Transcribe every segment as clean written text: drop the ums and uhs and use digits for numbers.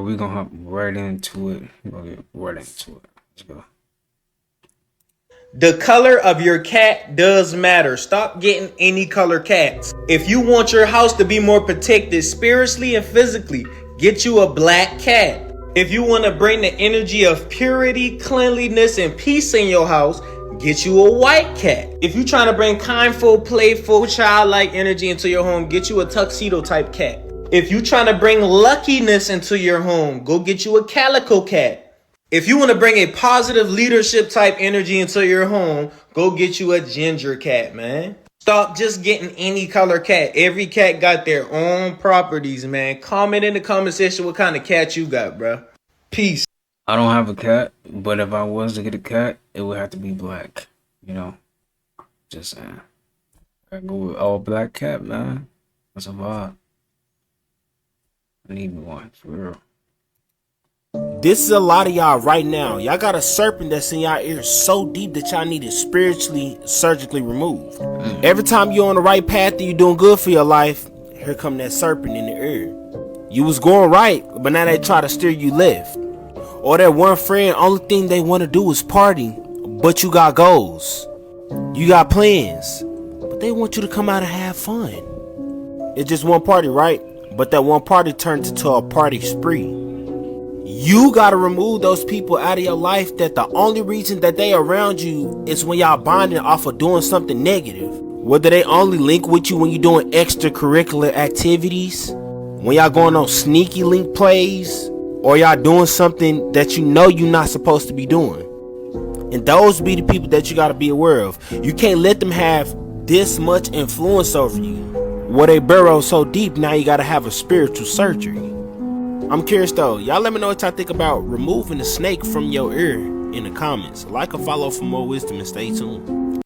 we gonna hop right into it. We're gonna get right into it. Let's go. The color of your cat does matter. Stop getting any color cats. If you want your house to be more protected spiritually and physically, get you a black cat. If you want to bring the energy of purity, cleanliness, and peace in your house, get you a white cat. If you're trying to bring kindful, playful, childlike energy into your home, get you a tuxedo type cat. If you're trying to bring luckiness into your home, go get you a calico cat. If you want to bring a positive leadership type energy into your home, go get you a ginger cat, man. Stop just getting any color cat. Every cat got their own properties, man. Comment in the comment section what kind of cat you got, bro. Peace. I don't have a cat, but if I was to get a cat, it would have to be black. You know, just saying. I go with all black cat, man. That's a vibe. I need one for real. This is a lot of y'all right now. Y'all got a serpent that's in y'all ear so deep that y'all need it spiritually, surgically removed. Every time you're on the right path and you're doing good for your life, here come that serpent in the ear. You was going right, but now they try to steer you left. Or that one friend, only thing they want to do is party, but you got goals. You got plans, but they want you to come out and have fun. It's just one party, right? But that one party turns into a party spree. You gotta remove those people out of your life that the only reason that they around you is when y'all bonding off of doing something negative. Whether they only link with you when you're doing extracurricular activities, when y'all going on sneaky link plays, or y'all doing something that you know you're not supposed to be doing. And those be the people that you gotta be aware of. You can't let them have this much influence over you. Where they burrow so deep, now you gotta have a spiritual surgery. I'm curious though, y'all let me know what y'all think about removing the snake from your ear in the comments. Like or follow for more wisdom and stay tuned.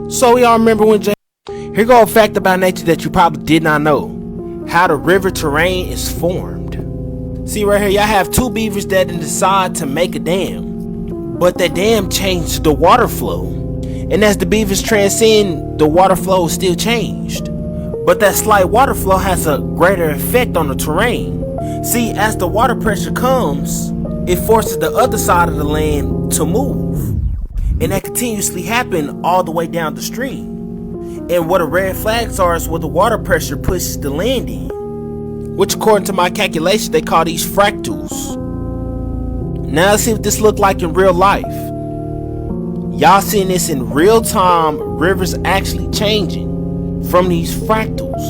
So y'all remember when here go a fact about nature that you probably did not know. How the river terrain is formed. See right here, y'all have two beavers that decide to make a dam. But that dam changed the water flow. And as the beavers transcend, the water flow is still changed. But that slight water flow has a greater effect on the terrain. See, as the water pressure comes, it forces the other side of the land to move. And that continuously happen all the way down the stream. And what the red flags are is where the water pressure pushes the land in. Which according to my calculations, they call these fractals. Now let's see what this look like in real life. Y'all seeing this in real time, rivers actually changing from these fractals.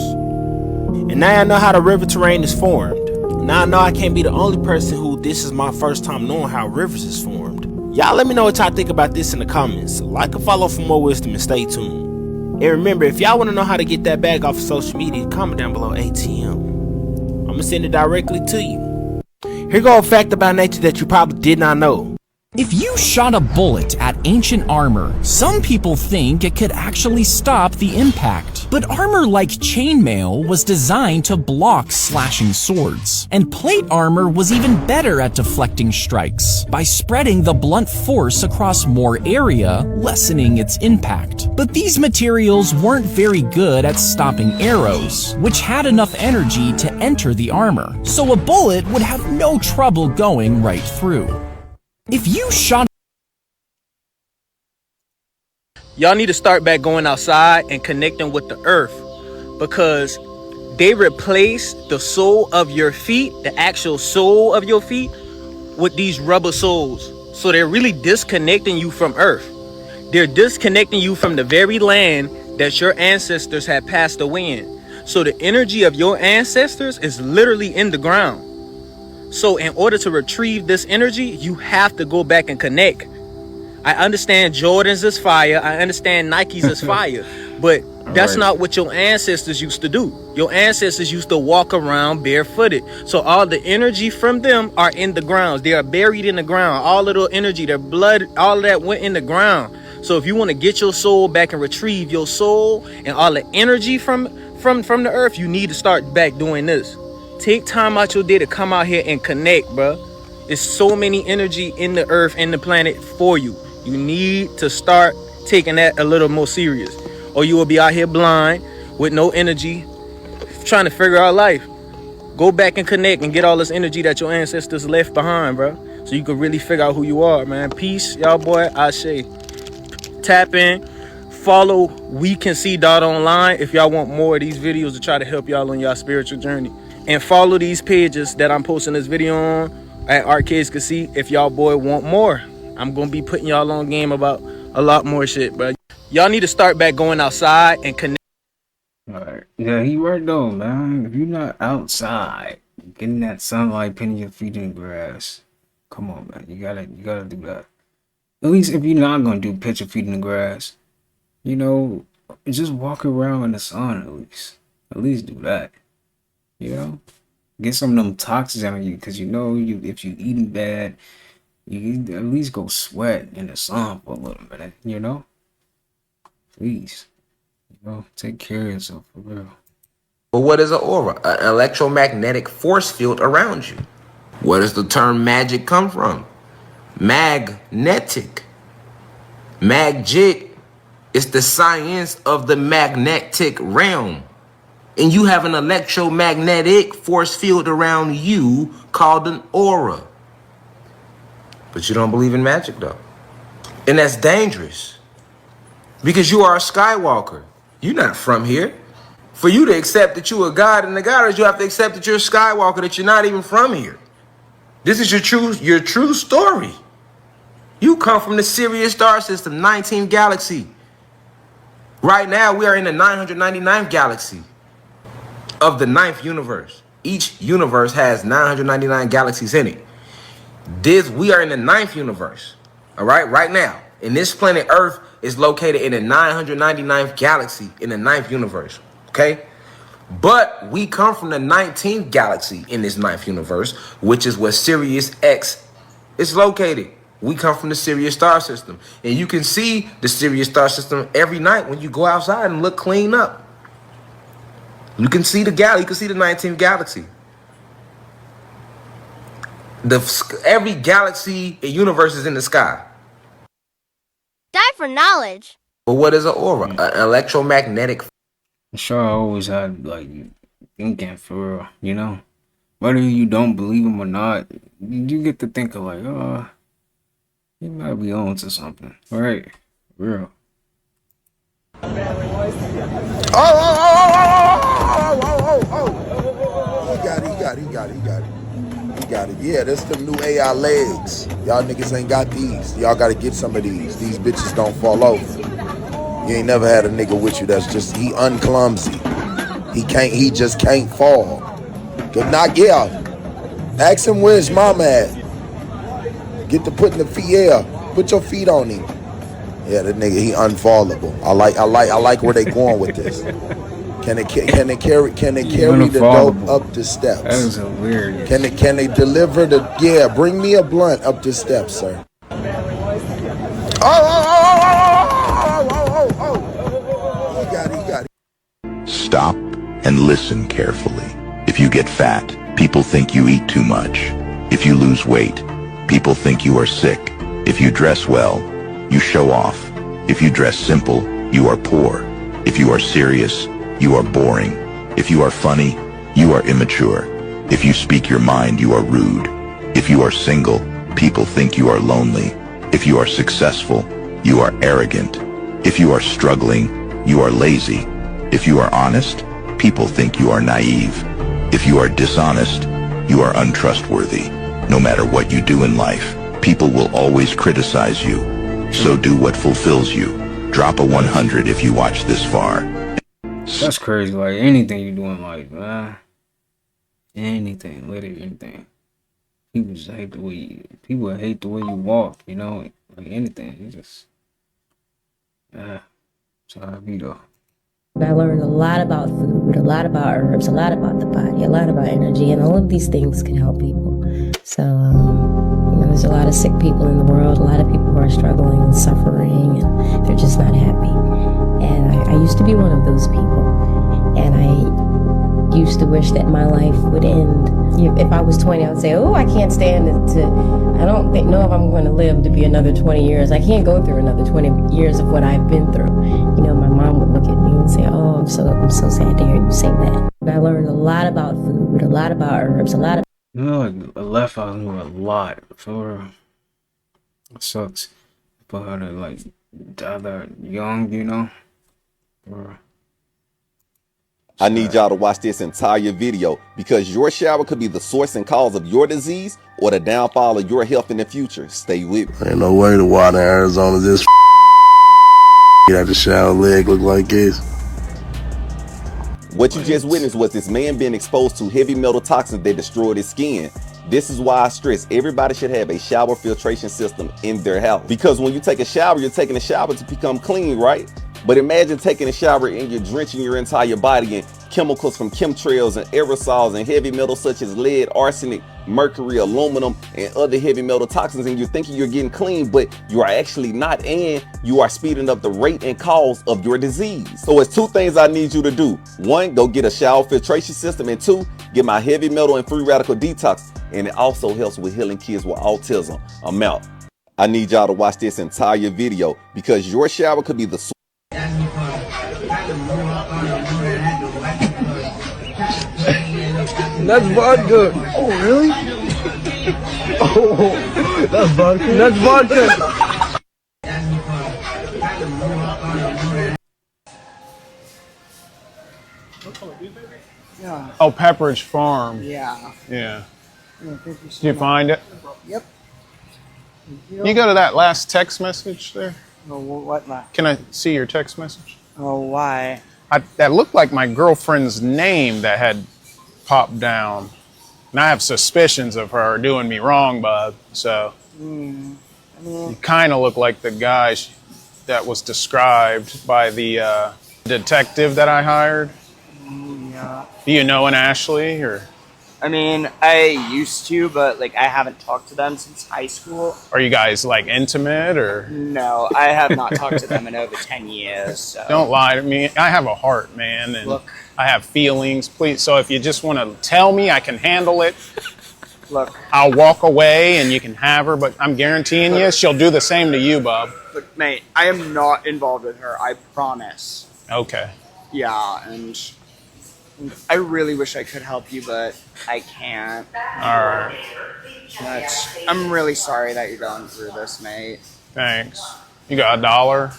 And now I know how the river terrain is formed. Now I know I can't be the only person who this is my first time knowing how rivers is formed. Y'all let me know what y'all think about this in the comments. Like and follow for more wisdom and stay tuned. And remember, if y'all want to know how to get that bag off of social media, comment down below ATM. I'm gonna send it directly to you. Here go a fact about nature that you probably did not know. If you shot a bullet at ancient armor, some people think it could actually stop the impact. But armor like chainmail was designed to block slashing swords. And plate armor was even better at deflecting strikes, by spreading the blunt force across more area, lessening its impact. But these materials weren't very good at stopping arrows, which had enough energy to enter the armor. So a bullet would have no trouble going right through. If you shot... Y'all need to start back going outside and connecting with the earth, because they replaced the sole of your feet, the actual sole of your feet, with these rubber soles. So they're really disconnecting you from earth. They're disconnecting you from the very land that your ancestors had passed away in. So the energy of your ancestors is literally in the ground. So in order to retrieve this energy, you have to go back and connect. I understand Jordans is fire. I understand Nikes is fire. But that's not what your ancestors used to do. Your ancestors used to walk around barefooted. So all the energy from them are in the grounds. They are buried in the ground. All of the energy, their blood, all of that went in the ground. So if you want to get your soul back and retrieve your soul and all the energy from the earth, you need to start back doing this. Take time out your day to come out here and connect, bro. There's so many energy in the earth and the planet for you. You need to start taking that a little more serious, or you will be out here blind with no energy, trying to figure out life. Go back and connect and get all this energy that your ancestors left behind, bro. So you can really figure out who you are, man. Peace, y'all boy. Ashe. Tap in. Follow We Can See .online if y'all want more of these videos to try to help y'all on y'all spiritual journey. And follow these pages that I'm posting this video on at Arcades Can See if y'all boy want more. I'm going to be putting y'all on game about a lot more shit, bro. Y'all need to start back going outside and connect. Alright. Yeah, he right though, man. If you're not outside, getting that sunlight, putting your feet in the grass. Come on, man. You gotta do that. At least if you're not gonna put your feet in the grass, you know, just walk around in the sun at least. At least do that. You know? Get some of them toxins out of you, because you know if you eating bad, you at least go sweat in the sun for a little minute, you know? Please. You know, take care of yourself for real. But what is an aura? An electromagnetic force field around you. Where does the term magic come from? Magnetic. Magic is the science of the magnetic realm. And you have an electromagnetic force field around you called an aura. But you don't believe in magic though. And that's dangerous. Because you are a Skywalker. You're not from here. For you to accept that you are God and the goddess, you have to accept that you're a Skywalker, that you're not even from here. This is your true story. You come from the Sirius star system, 19th galaxy. Right now, we are in the 999th galaxy of the 9th universe. Each universe has 999 galaxies in it. We are in the 9th universe. All right, right now. And this planet Earth is located in the 999th galaxy in the 9th universe. Okay? But we come from the 19th galaxy in this 9th universe, which is where Sirius X is located. We come from the Sirius star system. And you can see the Sirius star system every night when you go outside and look clean up. You can see the galaxy. You can see the 19th galaxy. Every galaxy and universe is in the sky. Die for knowledge. But what is an aura? An electromagnetic. I'm sure I always had like thinking for real, you know? Whether you don't believe him or not, you get to think of like, oh, you might be on to something. Right? Real. He got it. Yeah, that's the new AI legs. Y'all niggas ain't got these. Y'all gotta get some of these. These bitches don't fall over. You ain't never had a nigga with you that's just, he unclumsy. He just can't fall. Good knock, yeah. Ask him where his mama at. Get to putting the feet, yeah. Put your feet on him. Yeah, that nigga, he unfallable. I like where they going with this. Can they carry the dope up the steps? That is hilarious. Can they deliver the, yeah, bring me a blunt up the steps, sir. He got it. Stop and listen carefully. If you get fat, people think you eat too much. If you lose weight, people think you are sick. If you dress well, you show off. If you dress simple, you are poor. If you are serious, you are boring. If you are funny, you are immature. If you speak your mind, you are rude. If you are single, people think you are lonely. If you are successful, you are arrogant. If you are struggling, you are lazy. If you are honest, people think you are naive. If you are dishonest, you are untrustworthy. No matter what you do in life, people will always criticize you. So do what fulfills you. Drop a 100 if you watch this far. That's crazy. Like anything you do in life, man. Anything, literally anything. People just hate the way you walk, you know, like anything. You just, it's how I be though. I learned a lot about food, a lot about herbs, a lot about the body, a lot about energy, and all of these things can help people. So, there's a lot of sick people in the world, a lot of people who are struggling and suffering, and they're just not happy. And I used to be one of those people, and I used to wish that my life would end. If I was 20, I would say, oh, I can't stand it I don't know if I'm going to live to be another 20 years. I can't go through another 20 years of what I've been through. My mom would look at me and say, oh, I'm so sad to hear you say that. I learned a lot about food, a lot about herbs, a lot of You know, like left out knew a lot. For real. It sucks for her to like die that young, you know. For real. I need y'all to watch this entire video because your shower could be the source and cause of your disease or the downfall of your health in the future. Stay with me. Ain't no way the water in Arizona this got the shower leg look like this. What you just witnessed was this man being exposed to heavy metal toxins that destroyed his skin. This is why I stress everybody should have a shower filtration system in their house. Because when you take a shower, you're taking a shower to become clean, right? But imagine taking a shower and you're drenching your entire body in chemicals from chemtrails and aerosols and heavy metals such as lead, arsenic, mercury, aluminum, and other heavy metal toxins, and you're thinking you're getting clean, but you are actually not, and you are speeding up the rate and cause of your disease. So it's two things I need you to do. One, go get a shower filtration system, and two, get my heavy metal and free radical detox, and it also helps with healing kids with autism. I'm out. I need y'all to watch this entire video because your shower could be the That's vodka. Oh, really? Oh, that's vodka. That's vodka. Yeah. Oh, Pepperidge Farm. Yeah. Yeah. Thank you so Did you find it? Yep. Can you go to that last text message there? Oh, what? Can I see your text message? Oh, why? That looked like my girlfriend's name that had popped down. And I have suspicions of her doing me wrong, bud. So I mean, you kind of look like the guy that was described by the detective that I hired. Yeah. Do you know an Ashley or? I mean, I used to, but like I haven't talked to them since high school. Are you guys like intimate or? No, I have not talked to them in over 10 years. So. Don't lie to me. I have a heart, man, and Look. I have feelings. Please, so if you just want to tell me, I can handle it. Look. I'll walk away and you can have her, but I'm guaranteeing you she'll do the same to you, Bob. But mate, I am not involved with her. I promise. Okay. Yeah, and I really wish I could help you, but I can't. All right. I'm really sorry that you're going through this, mate. Thanks. You got $1?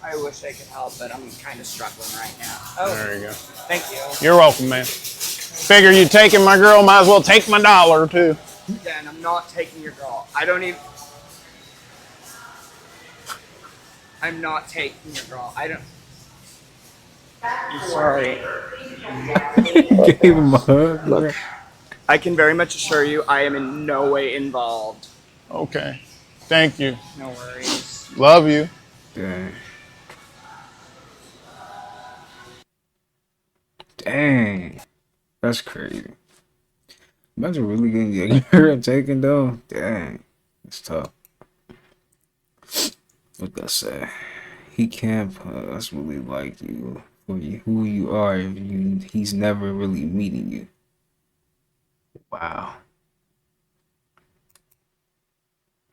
I wish I could help, but I'm kind of struggling right now. Oh, There you go. thank you. You're welcome, man. Figure you taking my girl, might as well take my $1 too. Dan, I'm not taking your girl. I'm not taking your girl. I'm sorry. Gave him a hug. Look, I can very much assure you I am in no way involved. Okay. Thank you. No worries. Love you. Dang. Dang. That's crazy. Imagine really getting your girl taken though. Dang. It's tough. What I say? He can't us really like you for you who you are if he's never really meeting you. Wow.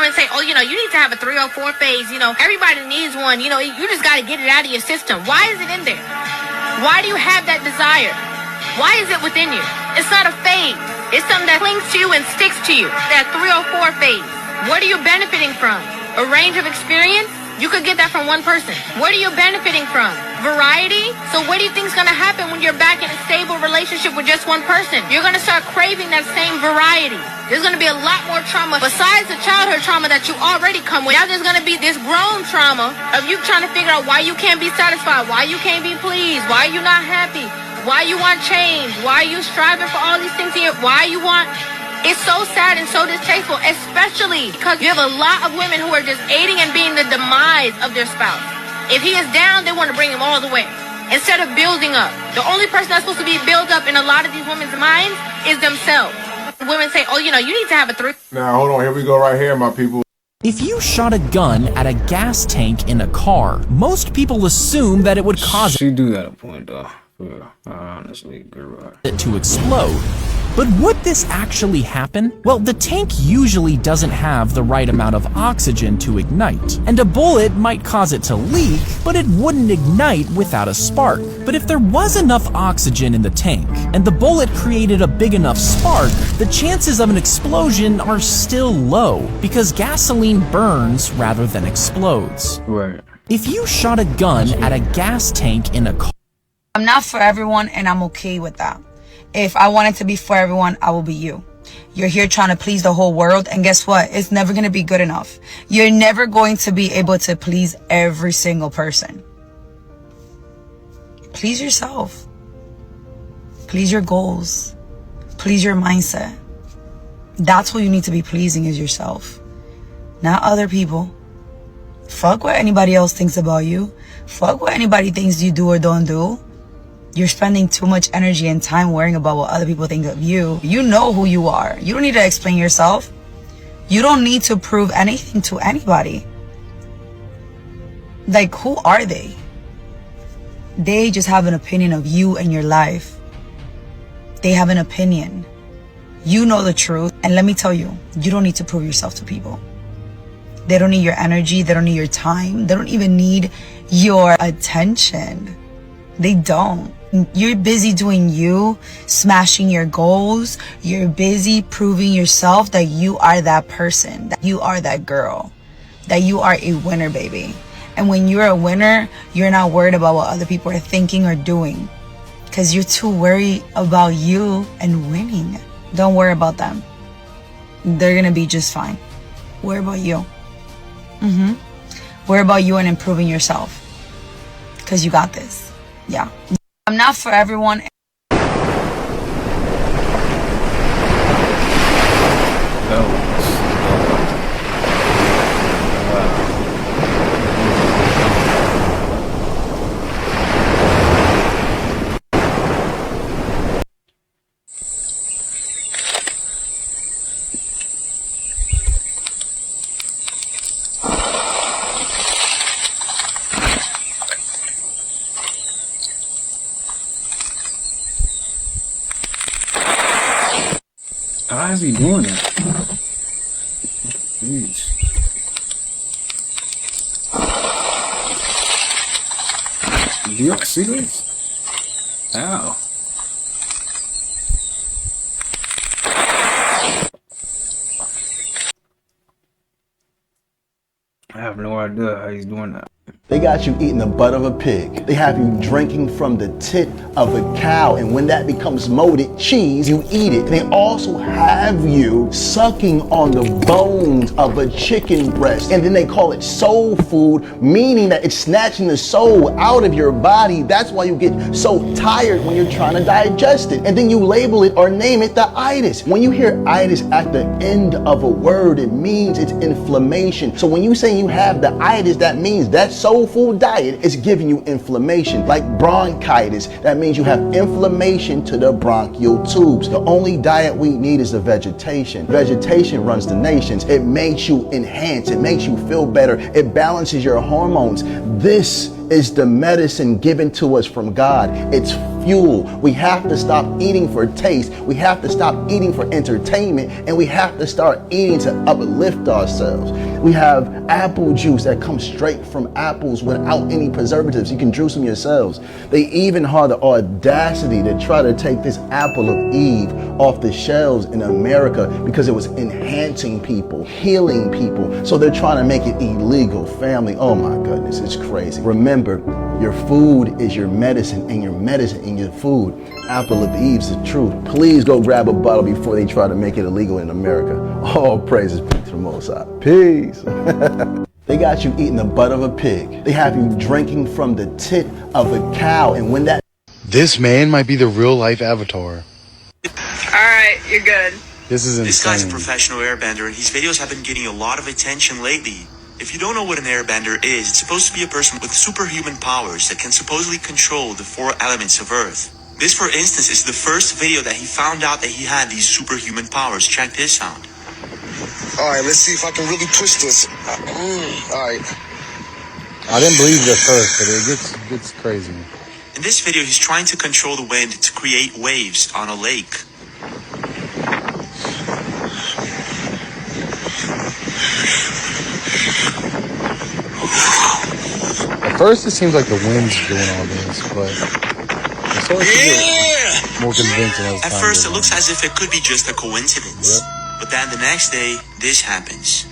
And say, oh, you need to have a 304 phase. Everybody needs one. You just got to get it out of your system. Why is it in there? Why do you have that desire? Why is it within you? It's not a phase. It's something that clings to you and sticks to you. That 304 phase. What are you benefiting from? A range of experience? You could get that from one person. What are you benefiting from? Variety? So what do you think is going to happen when you're back in a stable relationship with just one person? You're going to start craving that same variety. There's going to be a lot more trauma besides the childhood trauma that you already come with. Now there's going to be this grown trauma of you trying to figure out why you can't be satisfied, why you can't be pleased, why you're not happy, why you want change, why you striving for all these things here, why you want... It's so sad and so distasteful, especially because you have a lot of women who are just aiding and being the demise of their spouse. If he is down, they want to bring him all the way instead of building up. The only person that's supposed to be built up in a lot of these women's minds is themselves. Women say, oh, you need to have a 3. Now, hold on. Here we go right here, my people. If you shot a gun at a gas tank in a car, most people assume that it would cause... She do got a point, though. I honestly grew up. It to explode. But would this actually happen? Well, the tank usually doesn't have the right amount of oxygen to ignite, and a bullet might cause it to leak, but it wouldn't ignite without a spark. But if there was enough oxygen in the tank, and the bullet created a big enough spark, the chances of an explosion are still low, because gasoline burns rather than explodes. Right. If you shot a gun at a gas tank in a car, I'm not for everyone, and I'm okay with that. If I wanted to be for everyone, I will be you. You're here trying to please the whole world, and guess what? It's never going to be good enough. You're never going to be able to please every single person. Please yourself. Please your goals. Please your mindset. That's what you need to be pleasing, is yourself, not other people. Fuck what anybody else thinks about you. Fuck what anybody thinks you do or don't do. You're spending too much energy and time worrying about what other people think of you. You know who you are. You don't need to explain yourself. You don't need to prove anything to anybody. Like, who are they? They just have an opinion of you and your life. They have an opinion. You know the truth. And let me tell you, you don't need to prove yourself to people. They don't need your energy. They don't need your time. They don't even need your attention. They don't. You're busy doing you, smashing your goals. You're busy proving yourself that you are that person, that you are that girl, that you are a winner, baby. And when you're a winner, you're not worried about what other people are thinking or doing, because you're too worried about you and winning. Don't worry about them. They're gonna be just fine. Worry about you. Worry about you and improving yourself, because you got this. Yeah. I'm not for everyone. How is he doing that? Jeez. Do you see this? Ow. I have no idea how he's doing that. They got you eating the butt of a pig. They have you drinking from the tit of a cow. And when that becomes molded cheese, you eat it. And they also have you sucking on the bones of a chicken breast. And then they call it soul food, meaning that it's snatching the soul out of your body. That's why you get so tired when you're trying to digest it. And then you label it or name it the itis. When you hear itis at the end of a word, it means it's inflammation. So when you say you have the itis, that means that soul food diet is giving you inflammation. Like bronchitis, that means you have inflammation to the bronchial tubes. The only diet we need is the vegetation. Vegetation runs the nations. It makes you enhance. It makes you feel better. It balances your hormones. This is the medicine given to us from God. It's fuel. We have to stop eating for taste. We have to stop eating for entertainment, and we have to start eating to uplift ourselves. We have apple juice that comes straight from apples without any preservatives. You can juice them yourselves. They even had the audacity to try to take this apple of Eve off the shelves in America because it was enhancing people, healing people. So they're trying to make it illegal. Family, oh my goodness, it's crazy. Remember, your food is your medicine, and your medicine in your food. Apple of Eve's the truth. Please go grab a bottle before they try to make it illegal in America. All praises be to the Most High. Peace. They got you eating the butt of a pig. They have you drinking from the tit of a cow, and when that... This man might be the real life Avatar. Alright, you're good. This is insane. This guy's a professional airbender, and his videos have been getting a lot of attention lately. If you don't know what an airbender is, it's supposed to be a person with superhuman powers that can supposedly control the 4 elements of Earth. This, for instance, is the first video that he found out that he had these superhuman powers. Check this out. Alright, let's see if I can really push this. Alright. I didn't believe it at first, but it gets crazy. In this video, he's trying to control the wind to create waves on a lake. At first, it seems like the wind's doing all this, but I'm starting to get more convincing as At time first, it goes looks on. as if it could be just a coincidence. But then the next day, this happens.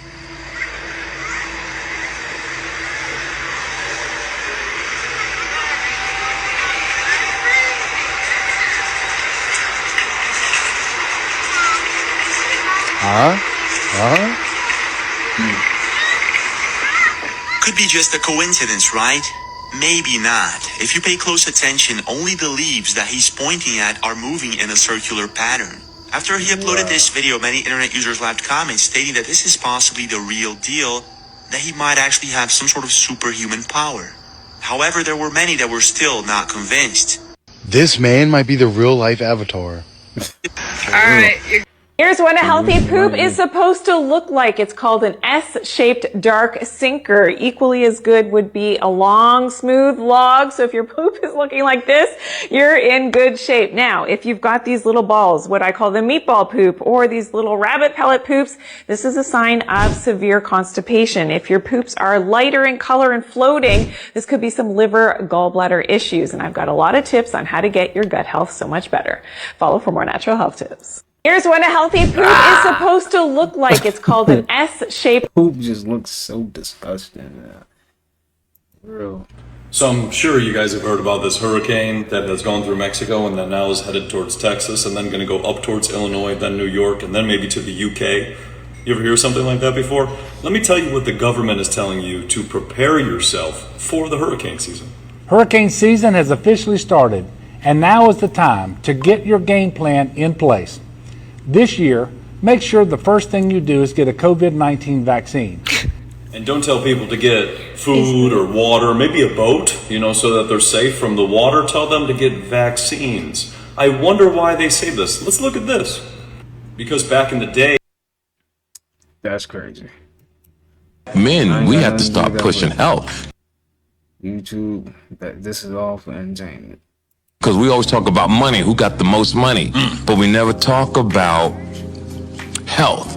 Could be just a coincidence, right? Maybe not. If you pay close attention, only the leaves that he's pointing at are moving in a circular pattern. After he uploaded this video, many internet users left comments stating that this is possibly the real deal, that he might actually have some sort of superhuman power. However, there were many that were still not convinced. This man might be the real life Avatar. Alright. Here's what a healthy poop is supposed to look like. It's called an S-shaped dark sinker. Equally as good would be a long, smooth log. So if your poop is looking like this, you're in good shape. Now, if you've got these little balls, what I call the meatball poop, or these little rabbit pellet poops, this is a sign of severe constipation. If your poops are lighter in color and floating, this could be some liver gallbladder issues. And I've got a lot of tips on how to get your gut health so much better. Follow for more natural health tips. Here's what a healthy poop is supposed to look like. It's called an S-shaped. Poop just looks so disgusting, man. Real. So I'm sure you guys have heard about this hurricane that has gone through Mexico and that now is headed towards Texas and then going to go up towards Illinois, then New York, and then maybe to the UK. You ever hear something like that before? Let me tell you what the government is telling you to prepare yourself for the hurricane season. Hurricane season has officially started, and now is the time to get your game plan in place. This year, make sure the first thing you do is get a COVID-19 vaccine. And don't tell people to get food or water, maybe a boat, so that they're safe from the water. Tell them to get vaccines. I wonder why they say this. Let's look at this. Because back in the day... That's crazy. Men, we have to start pushing health. YouTube, this is all for entertainment. Because we always talk about money, who got the most money, but we never talk about health.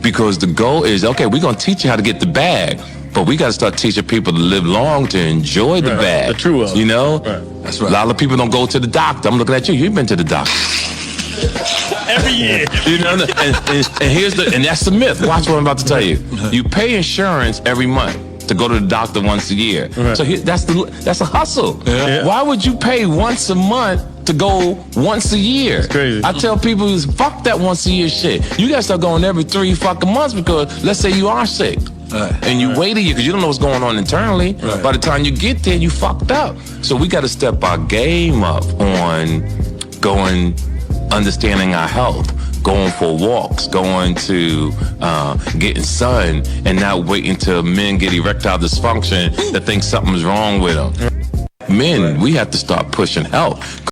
Because the goal is, okay, we're going to teach you how to get the bag, but we got to start teaching people to live long, to enjoy the bag. The true wealth. That's right. A lot of people don't go to the doctor. I'm looking at you. You've been to the doctor. Every year. And that's the myth. Watch what I'm about to tell you. You pay insurance every month to go to the doctor once a year. So that's a hustle. Why would you pay once a month to go once a year? It's crazy. I tell people, fuck that once a year shit. You gotta start going every 3 fucking months, because let's say you are sick. And you wait a year because you don't know what's going on internally. By the time you get there, you fucked up. So we got to step our game up on understanding our health, going for walks, going to getting sun, and not waiting till men get erectile dysfunction that think something's wrong with them. Men, we have to start pushing health.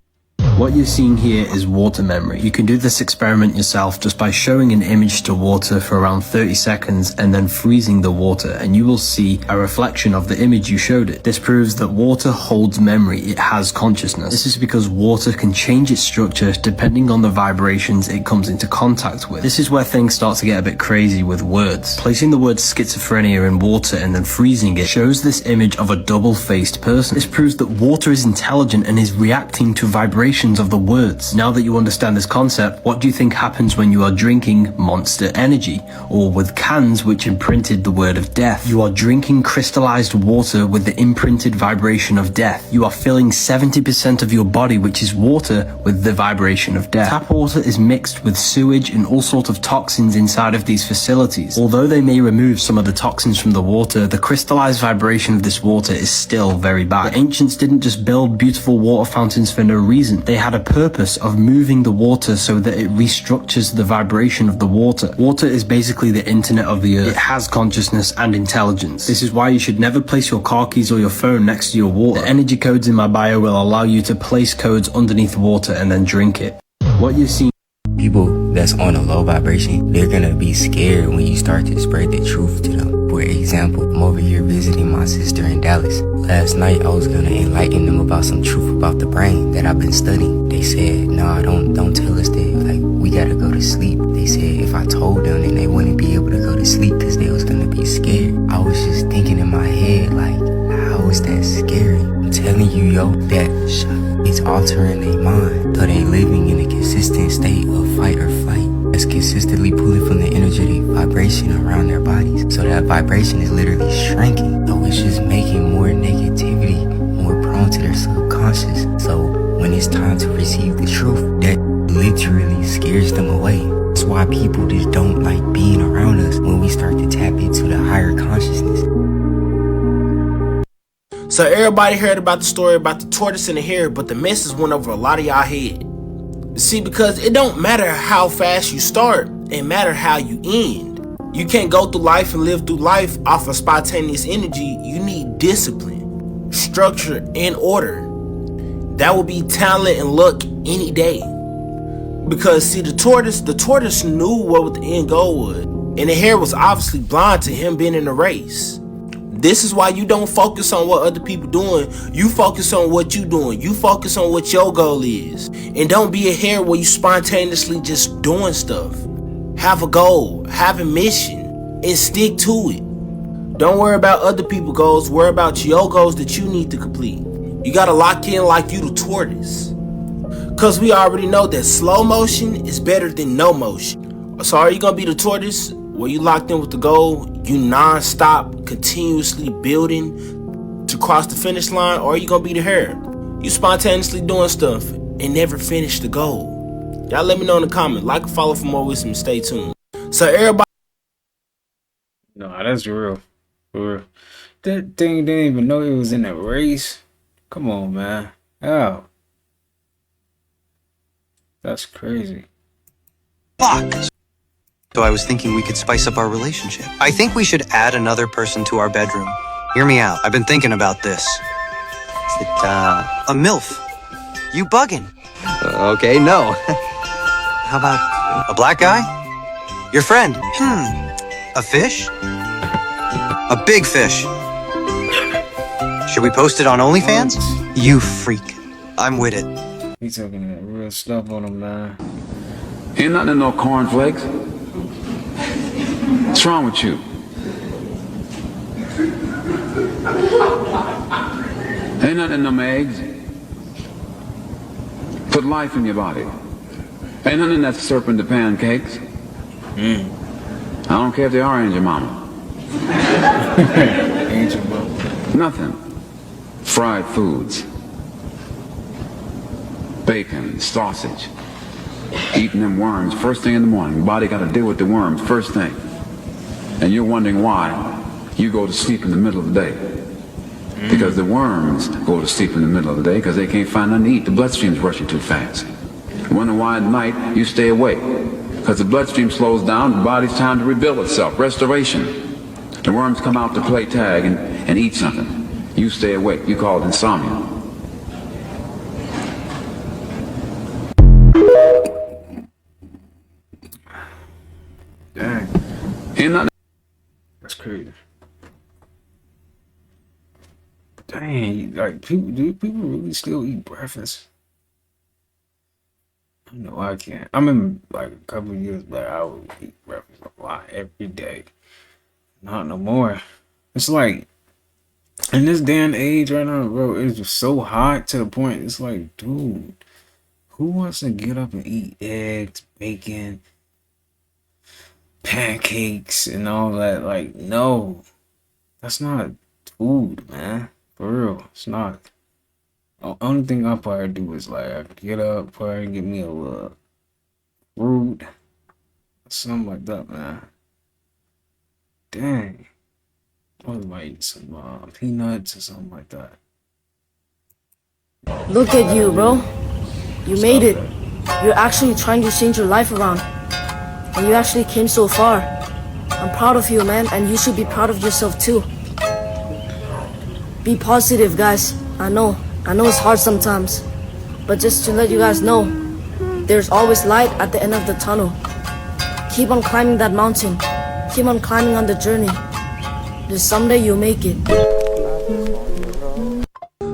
What you're seeing here is water memory. You can do this experiment yourself just by showing an image to water for around 30 seconds and then freezing the water, and you will see a reflection of the image you showed it. This proves that water holds memory, it has consciousness. This is because water can change its structure depending on the vibrations it comes into contact with. This is where things start to get a bit crazy with words. Placing the word schizophrenia in water and then freezing it shows this image of a double-faced person. This proves that water is intelligent and is reacting to vibrations of the words. Now that you understand this concept, what do you think happens when you are drinking Monster Energy, or with cans which imprinted the word of death? You are drinking crystallized water with the imprinted vibration of death. You are filling 70% of your body, which is water, with the vibration of death. Tap water is mixed with sewage and all sorts of toxins inside of these facilities. Although they may remove some of the toxins from the water, the crystallized vibration of this water is still very bad. The ancients didn't just build beautiful water fountains for no reason. They had a purpose of moving the water so that it restructures the vibration of the water. Water is basically the internet of the earth. It has consciousness and intelligence. This is why you should never place your car keys or your phone next to your water. The energy codes in my bio will allow you to place codes underneath water and then drink it. What you've seen. people that's on a low vibration, they're gonna be scared when you start to spread the truth to them. For example, I'm over here visiting my sister in Dallas. Last night I was gonna enlighten them about some truth about the brain that I've been studying. They said, nah, don't tell us that, like, we gotta go to sleep. They said if I told them, then they wouldn't be able to go to sleep because they was gonna be scared. I was just thinking in my head, like, how is that scary? I'm telling you, yo, that it's altering their mind. So they living in a consistent state of fight or flight. That's consistently pulling from the energetic vibration around their bodies. So that vibration is literally shrinking. So it's just making more negativity, more prone to their subconscious. So when it's time to receive the truth, that literally scares them away. That's why people just don't like being around us when we start to tap into the higher consciousness. So everybody heard about the story about the tortoise and the hare, but the message went over a lot of y'all head. See, because it don't matter how fast you start, it matter how you end. You can't go through life and live through life off of spontaneous energy. You need discipline, structure, and order. That will be talent and luck any day. Because see, the tortoise knew what the end goal was, and the hare was obviously blind to him being in the race. This is why you don't focus on what other people doing. You focus on what you doing. You focus on what your goal is. And don't be a hare where you spontaneously just doing stuff. Have a goal, have a mission, and stick to it. Don't worry about other people's goals. Worry about your goals that you need to complete. You gotta lock in like you the tortoise. Cause we already know that slow motion is better than no motion. So are you gonna be the tortoise where you locked in with the goal, you non-stop, continuously building to cross the finish line, or are you gonna be the hare? You spontaneously doing stuff and never finish the goal. Y'all let me know in the comment. Like and follow for more wisdom. Stay tuned. So everybody. No, that's real. For real. That thing didn't even know he was in a race. Come on, man. How? That's crazy. Fuck! So I was thinking we could spice up our relationship. I think we should add another person to our bedroom. Hear me out. I've been thinking about this. Is it, a MILF? You bugging? Okay, no. How about a black guy? Your friend? A fish? A big fish. Should we post it on OnlyFans? You freak. I'm with it. He's talking that real stuff on him, man. Ain't nothing in no cornflakes. What's wrong with you? Ain't nothing in them eggs. Put life in your body. Ain't nothing in that serpent to pancakes. I don't care if they are Angel Mama. Angel Mama. Nothing. Fried foods. Bacon, sausage. Eating them worms first thing in the morning. Your body got to deal with the worms first thing. And you're wondering why you go to sleep in the middle of the day. Because the worms go to sleep in the middle of the day because they can't find nothing to eat. The bloodstream's rushing too fast. You wonder why at night you stay awake. Because the bloodstream slows down, the body's time to rebuild itself. Restoration. The worms come out to play tag and eat something. You stay awake. You call it insomnia. Dang. Ain't nothing. That's crazy. Dang, like do people really still eat breakfast? No, I can't. I remember like a couple of years back, I would eat breakfast a lot every day. Not no more. It's like in this day and age right now, bro, it's just so hot to the point. It's like, dude, who wants to get up and eat eggs, bacon, pancakes, and all that? Like, no, that's not food, man. For real, it's not. The only thing I probably do is like I get up, probably get me a little fruit, something like that, man. Dang, I might eat some peanuts or something like that. Look at you, bro. You made it. You're actually trying to change your life around, and you actually came so far. I'm proud of you, man, and you should be proud of yourself too. Be positive, guys. I know it's hard sometimes, but just to let you guys know, There's always light at the end of the tunnel. Keep on climbing that mountain. Keep on climbing on the journey. Then someday you'll make it.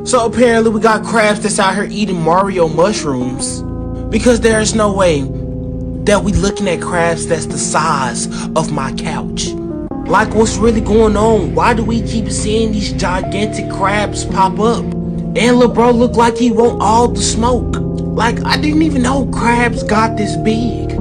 So apparently we got crabs that's out here eating Mario mushrooms. Because there is no way that we looking at crabs that's the size of my couch. Like, what's really going on? Why do we keep seeing these gigantic crabs pop up? And Lil Bro look like he want all the smoke. Like, I didn't even know crabs got this big.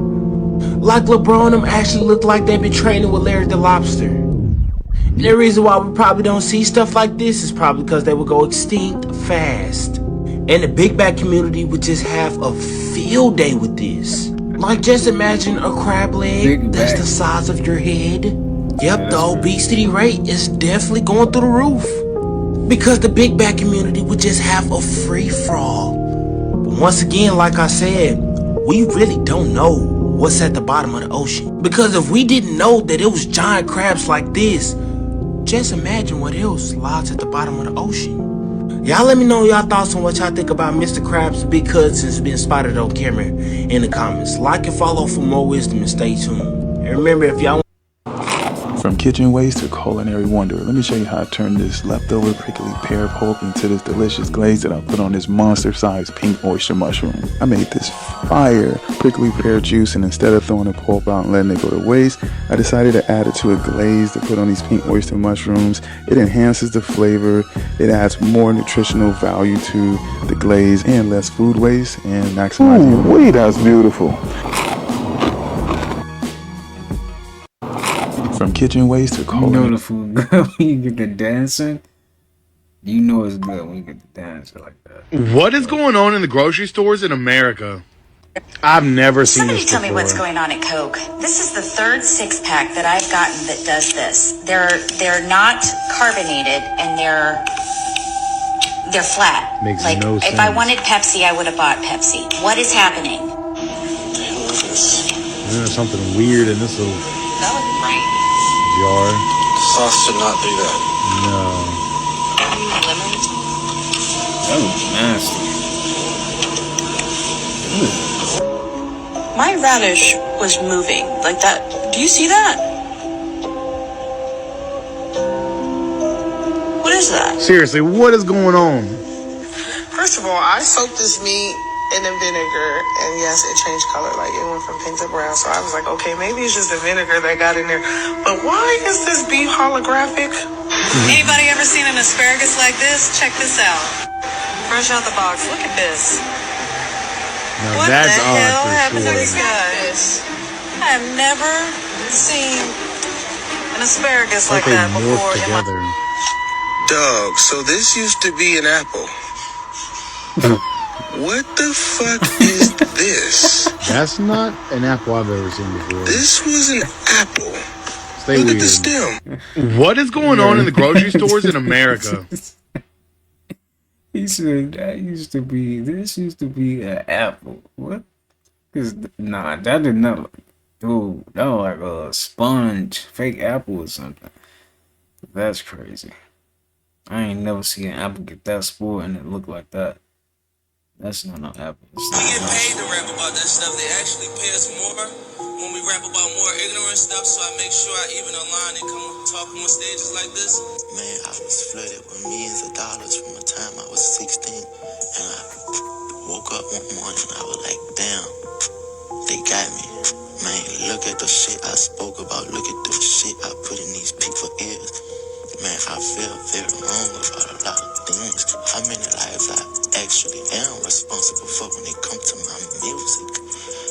Like, LeBron and them actually look like they've been training with Larry the Lobster. And the reason why we probably don't see stuff like this is probably because they would go extinct fast. And the big bad community would just have a field day with this. Like, just imagine a crab leg that's the size of your head. Yep, the obesity rate is definitely going through the roof. Because the big bad community would just have a free-for-all. But once again, like I said, we really don't know what's at the bottom of the ocean. Because if we didn't know that it was giant crabs like this, just imagine what else lies at the bottom of the ocean. Y'all let me know y'all thoughts on what y'all think about Mr. Krabs' big cousins being spotted on camera in the comments. Like and follow for more wisdom and stay tuned. And remember, if y'all From kitchen waste to culinary wonder, let me show you how I turn this leftover prickly pear pulp into this delicious glaze that I put on this monster-sized pink oyster mushroom. I made this fire prickly pear juice, and instead of throwing the pulp out and letting it go to waste, I decided to add it to a glaze to put on these pink oyster mushrooms. It enhances the flavor, it adds more nutritional value to the glaze and less food waste, and maximizing. Ooh, that's beautiful. From kitchen waste to culinary. You know the food good when you get the dancing. You know it's good when you get the dancing like that. What is going on in the grocery stores in America? I've never seen Somebody this tell before. me what's going on at Coke. This is the third 6-pack that I've gotten that does this. They're not carbonated and they're flat. Makes like no sense. if I wanted Pepsi, I would have bought Pepsi. What is happening? There's something weird in this little jar. Sauce should not do that. No. That was nasty. My radish was moving like that. Do you see that? What is that? Seriously, what is going on? First of all, I soaked this meat in the vinegar, and yes, it changed color. Like, it went from pink to brown. So I was like, okay, maybe it's just the vinegar that got in there. But why is this beef holographic? Anybody ever seen an asparagus like this? Check this out. Fresh out the box. Look at this. Now What that's the odd hell for happened to sure. these guys? I have never seen an asparagus like They that morphed before in my together. Dog, so this used to be an apple. What the fuck is this? That's not an apple I've ever seen before. This was an apple. Stay Look weird. at the stem. What is going on in the grocery stores in America? He said that used to be. This used to be an apple. What? Cause nah, that did not. Dude, that was like a sponge, fake apple or something. That's crazy. I ain't never seen an apple get that spoiled and it look like that. That's not no apple. We get paid to rap about that stuff. They actually pay us more when we rap about more ignorant stuff. So I make sure I even a line and come talk on stages like this. Man, I was flooded with millions of dollars from the time I was 16. And I woke up one morning and I was like, damn, they got me. Man, look at the shit I spoke about. Look at the shit I put in these people's ears. Man, I feel very wrong about a lot of things. How many lives I actually am responsible for when it comes to my music?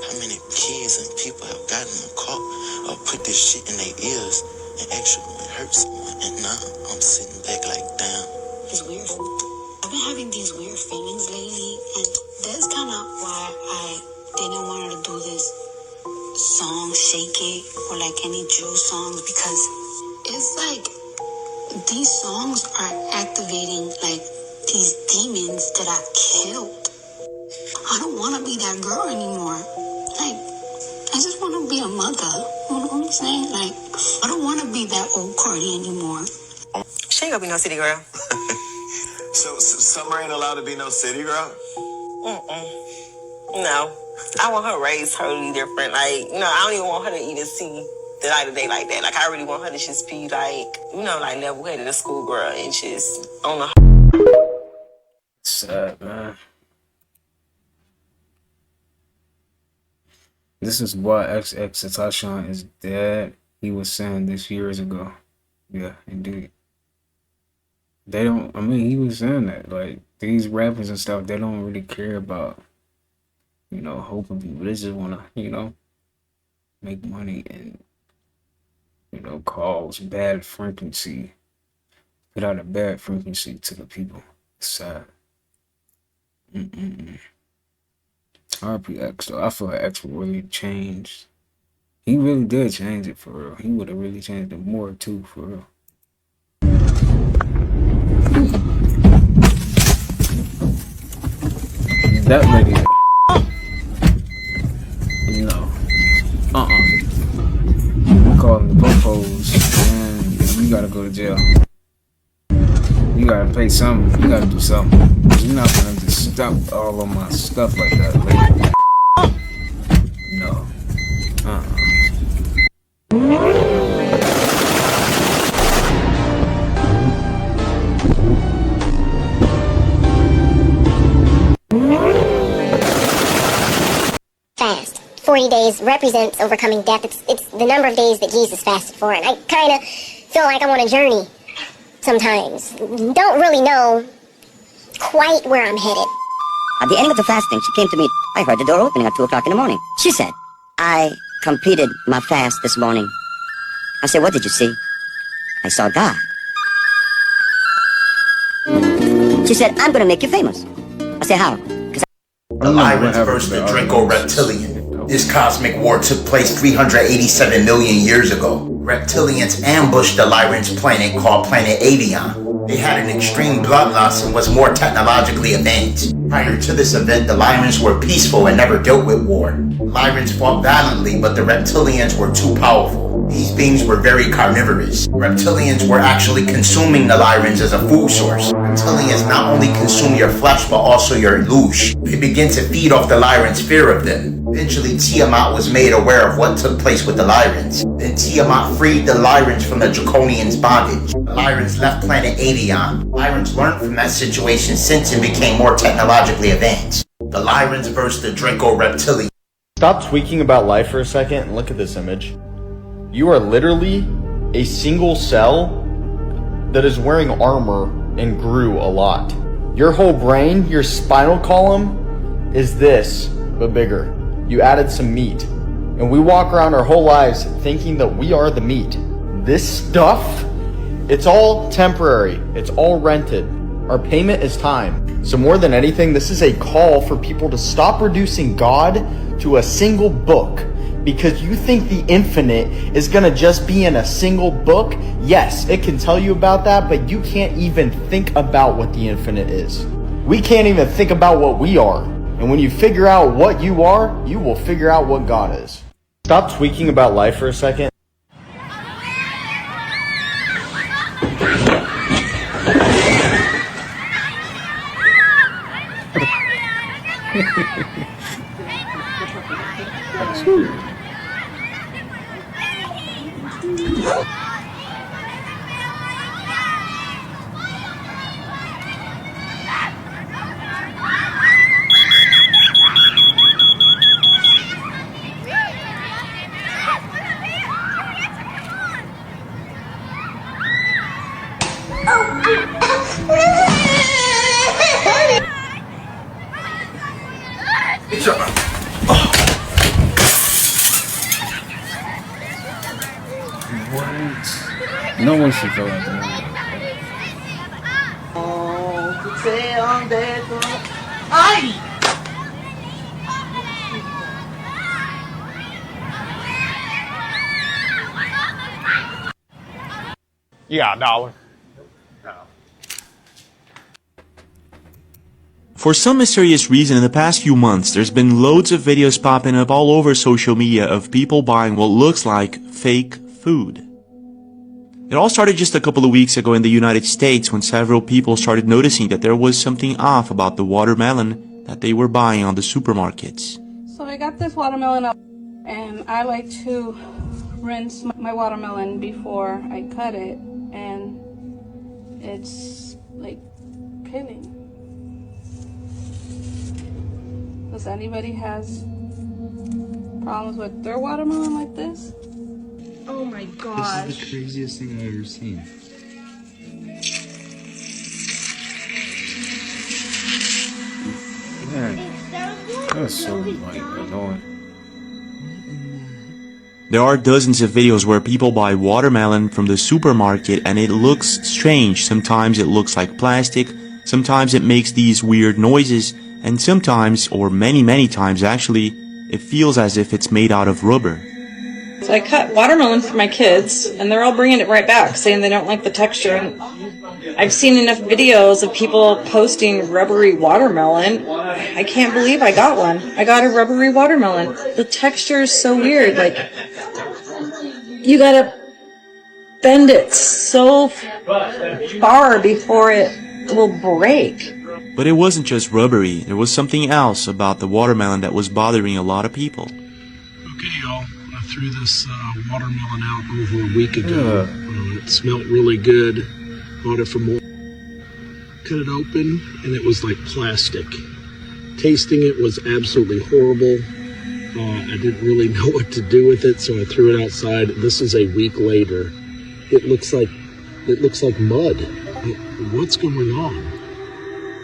How many kids and people have gotten caught or put this shit in their ears and actually hurt someone? And now I'm sitting back like, damn. It's weird. I've been having these weird feelings lately, and that's kind of why I didn't want to do this song, Shake It, or like any drill songs, because it's like these songs are activating like these demons that I killed. I don't want to be that girl anymore. Like, I just want to be a mother. You know what I'm saying? Like, I don't want to be that old Cardi anymore. She ain't gonna be no city girl. So Summer ain't allowed to be no city girl? No. I want her raised totally different. Like, I don't even want her to even see the light of day like that. Like, I really want her to just be like, like level-headed, a schoolgirl, and just on the. Sad, man. This is why XXXTentacion is dead. He was saying this years ago. Yeah, indeed. They don't, I mean, he was saying that. Like, these rappers and stuff, they don't really care about, helping people. They just want to, make money and, cause bad frequency. Put out a bad frequency to the people. It's sad. RPX, though. I feel like X really changed. He really did change it for real. He would have really changed it more too, for real. That lady. No. We call them the popos, and you gotta go to jail. You gotta pay something. You gotta do something. You're not gonna just stop all of my stuff like that, lady. No. Fast. 40 days represents overcoming death. It's the number of days that Jesus fasted for, and I kind of feel like I'm on a journey sometimes. Don't really know quite where I'm headed. At the end of the fasting, she came to me. I heard the door opening at 2 o'clock in the morning. She said, I completed my fast this morning. I said, what did you see? I saw God. She said, I'm going to make you famous. I said, how? The Lyrans versus the Draco Reptilian. This cosmic war took place 387 million years ago. Reptilians ambushed the Lyrans' planet called Planet Avion. They had an extreme blood loss and was more technologically advanced. Prior to this event, the Lyrans were peaceful and never dealt with war. The Lyrans fought valiantly, but the Reptilians were too powerful. These beings were very carnivorous. Reptilians were actually consuming the Lyrans as a food source. Reptilians not only consume your flesh, but also your loosh. They begin to feed off the Lyrans' fear of them. Eventually, Tiamat was made aware of what took place with the Lyrans. Then Tiamat freed the Lyrans from the Draconians' bondage. The Lyrans left planet Avion. Lyrans learned from that situation since and became more technologically advanced. The Lyrans versus the Draco Reptilian. Stop tweaking about life for a second and look at this image. You are literally a single cell that is wearing armor and grew a lot. Your whole brain, your spinal column, is this, but bigger. You added some meat. And we walk around our whole lives thinking that we are the meat. This stuff, it's all temporary. It's all rented. Our payment is time. So more than anything, this is a call for people to stop reducing God to a single book. Because you think the infinite is going to just be in a single book. Yes, it can tell you about that, but you can't even think about what the infinite is. We can't even think about what we are. And when you figure out what you are, you will figure out what God is. Stop tweaking about life for a second. What? No one should feel like that. You got $1. For some mysterious reason, in the past few months, there's been loads of videos popping up all over social media of people buying what looks like fake food. It all started just a couple of weeks ago in the United States when several people started noticing that there was something off about the watermelon that they were buying on the supermarkets. So I got this watermelon up, and I like to rinse my watermelon before I cut it, and it's like killing. Does anybody has problems with their watermelon like this? Oh my gosh. This is the craziest thing I've ever seen. Man, that's so like annoying. There are dozens of videos where people buy watermelon from the supermarket and it looks strange. Sometimes it looks like plastic, sometimes it makes these weird noises, and sometimes, or many times actually, it feels as if it's made out of rubber. So I cut watermelon for my kids, and they're all bringing it right back, saying they don't like the texture. And I've seen enough videos of people posting rubbery watermelon. I can't believe I got one. I got a rubbery watermelon. The texture is so weird. Like, you gotta bend it so far before it will break. But it wasn't just rubbery. There was something else about the watermelon that was bothering a lot of people. Okay, y'all. I threw this watermelon out over a week ago. It smelled really good. Bought it from cut it open, and it was like plastic. Tasting it was absolutely horrible. I didn't really know what to do with it, so I threw it outside. This is a week later. It looks like mud. What's going on?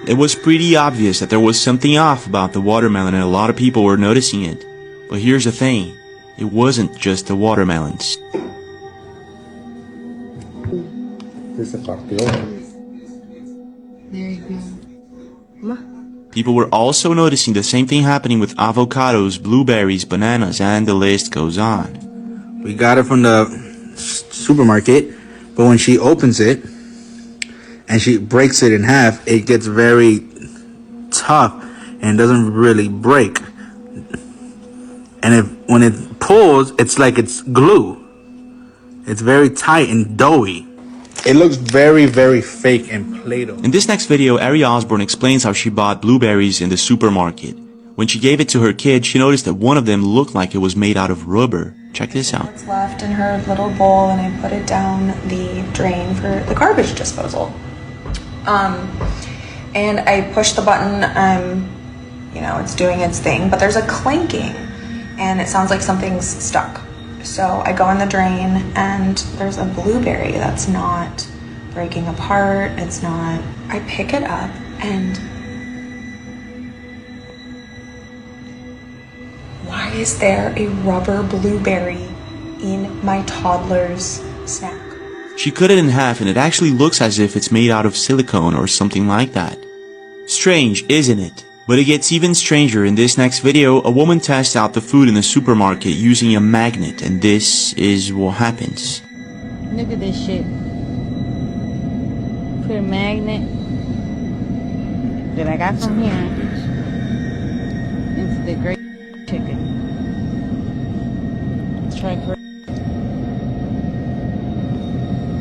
It was pretty obvious that there was something off about the watermelon and a lot of people were noticing it. But here's the thing, it wasn't just the watermelons. There you go. People were also noticing the same thing happening with avocados, blueberries, bananas, and the list goes on. We got it from the supermarket, but when she opens it and she breaks it in half, it gets very tough and doesn't really break. And when it pulls, it's like it's glue. It's very tight and doughy. It looks very, very fake and Play-Doh. In this next video, Ari Osborne explains how she bought blueberries in the supermarket. When she gave it to her kid, she noticed that one of them looked like it was made out of rubber. Check this out. It's left in her little bowl, and I put it down the drain for the garbage disposal. And I push the button, it's doing its thing, but there's a clanking, and it sounds like something's stuck. So I go in the drain, and there's a blueberry that's not breaking apart. It's not. I pick it up, and why is there a rubber blueberry in my toddler's snack? She cut it in half and it actually looks as if it's made out of silicone or something like that. Strange, isn't it? But it gets even stranger. In this next video, a woman tests out the food in the supermarket using a magnet, and this is what happens. Look at this shit. Put a magnet that I got from here into the great chicken. Let's try correct.